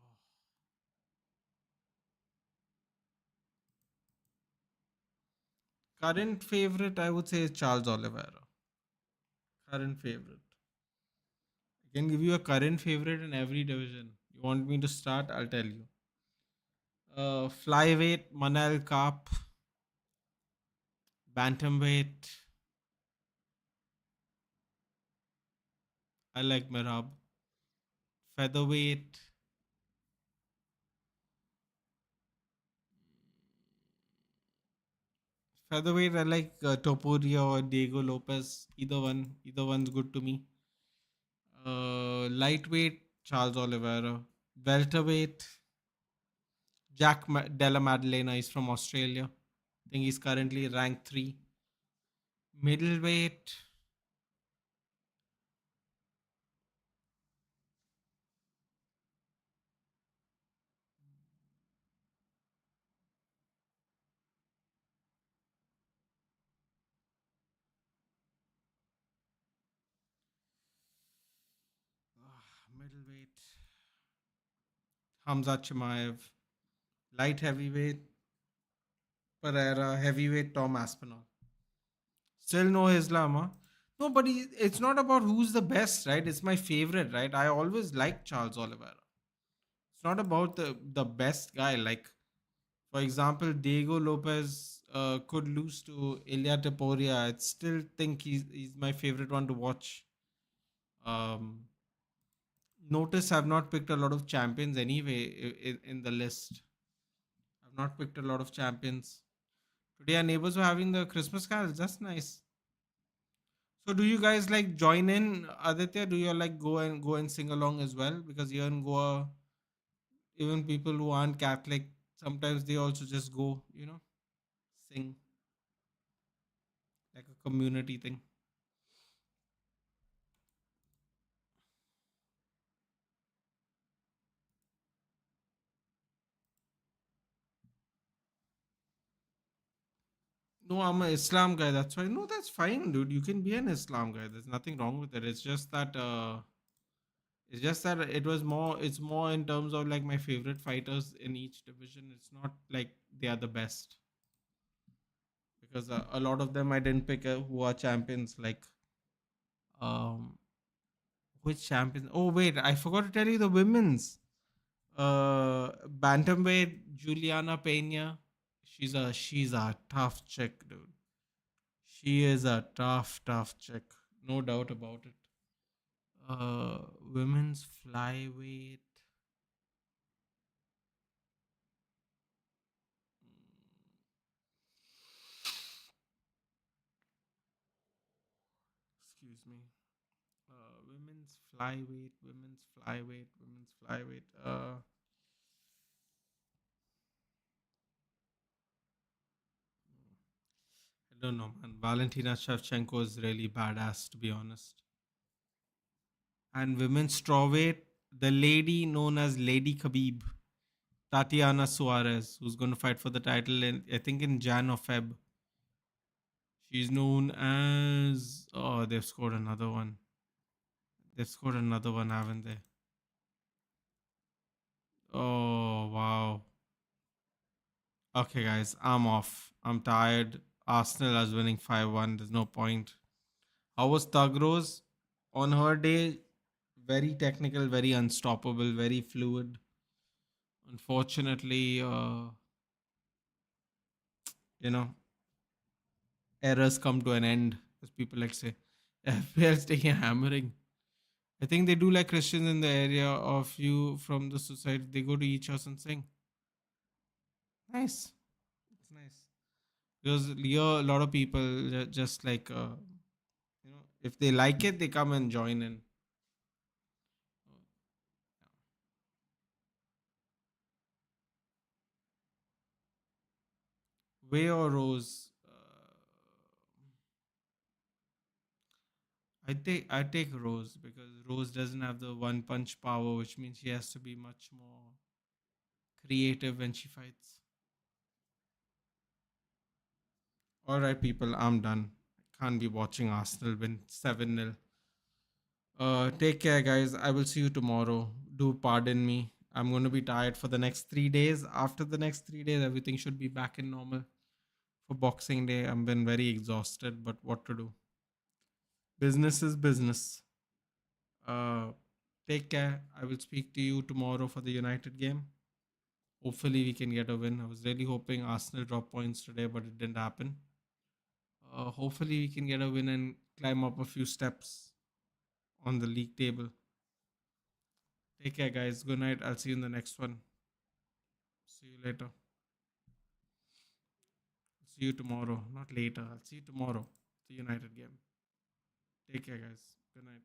Current favorite, I would say, is Charles Oliveira. Current favorite. I can give you a current favorite in every division. You want me to start? I'll tell you. Flyweight, Manel Kaap. Bantamweight, I like Merab. Featherweight, I like Topuria or Diego Lopez. Either one's good to me. Lightweight, Charles Oliveira. Welterweight, Della Maddalena is from Australia. I think he's currently ranked 3. Middleweight, middleweight, Hamza Chimaev. Light heavyweight, Pereira. Heavyweight, Tom Aspinall. Still no Islam, huh? No, but it's not about who's the best, right? It's my favorite, right? I always liked Charles Oliveira. It's not about the best guy. Like, for example, Diego Lopez could lose to Ilya Taporia. I still think he's my favorite one to watch. Um, Notice I've not picked a lot of champions anyway in the list. I've not picked a lot of champions. Today our neighbors were having the Christmas carols. That's nice. So do you guys like join in, Aditya? Do you like go and sing along as well? Because here in Goa, even people who aren't Catholic, sometimes they also just go, sing like a community thing. No, I'm an Islam guy. That's why. No, that's fine, dude. You can be an Islam guy. There's nothing wrong with it. It's just that it was more. It's more in terms of like my favorite fighters in each division. It's not like they are the best because a lot of them I didn't pick who are champions. Like um, which champions? Oh wait, I forgot to tell you the women's. Bantamweight Juliana Pena. She's a tough chick, dude. She is a tough chick, no doubt about it. Women's flyweight. Excuse me. Women's flyweight. I don't know, man. Valentina Shevchenko is really badass, to be honest. And women's strawweight, the lady known as Lady Khabib, Tatiana Suarez, who's going to fight for the title in, I think, in Jan or Feb. She's known as. Oh, they've scored another one. They've scored another one, haven't they? Oh, wow. Okay, guys, I'm off. I'm tired. Arsenal is winning 5-1. There's no point. How was Thug Rose? On her day, very technical, very unstoppable, very fluid. Unfortunately, you know, errors come to an end, as people like say. FPL's taking a hammering. I think they do like Christians in the area of you from the society. They go to each house and sing. Nice. It's nice. Because here, a lot of people just like, if they like it, they come and join in. Way or Rose? I take Rose because Rose doesn't have the one punch power, which means she has to be much more creative when she fights. All right, people, I'm done. I can't be watching Arsenal win 7-0. Take care, guys. I will see you tomorrow. Do pardon me. I'm going to be tired for the next 3 days. After the next 3 days, everything should be back in normal. For Boxing Day, I've been very exhausted, but what to do? Business is business. Uh, Take care. I will speak to you tomorrow for the United game. Hopefully, we can get a win. I was really hoping Arsenal drop points today, but it didn't happen. Hopefully, we can get a win and climb up a few steps on the league table. Take care, guys. Good night. I'll see you in the next one. See you later. See you tomorrow. Not later. I'll see you tomorrow. The United game. Take care, guys. Good night.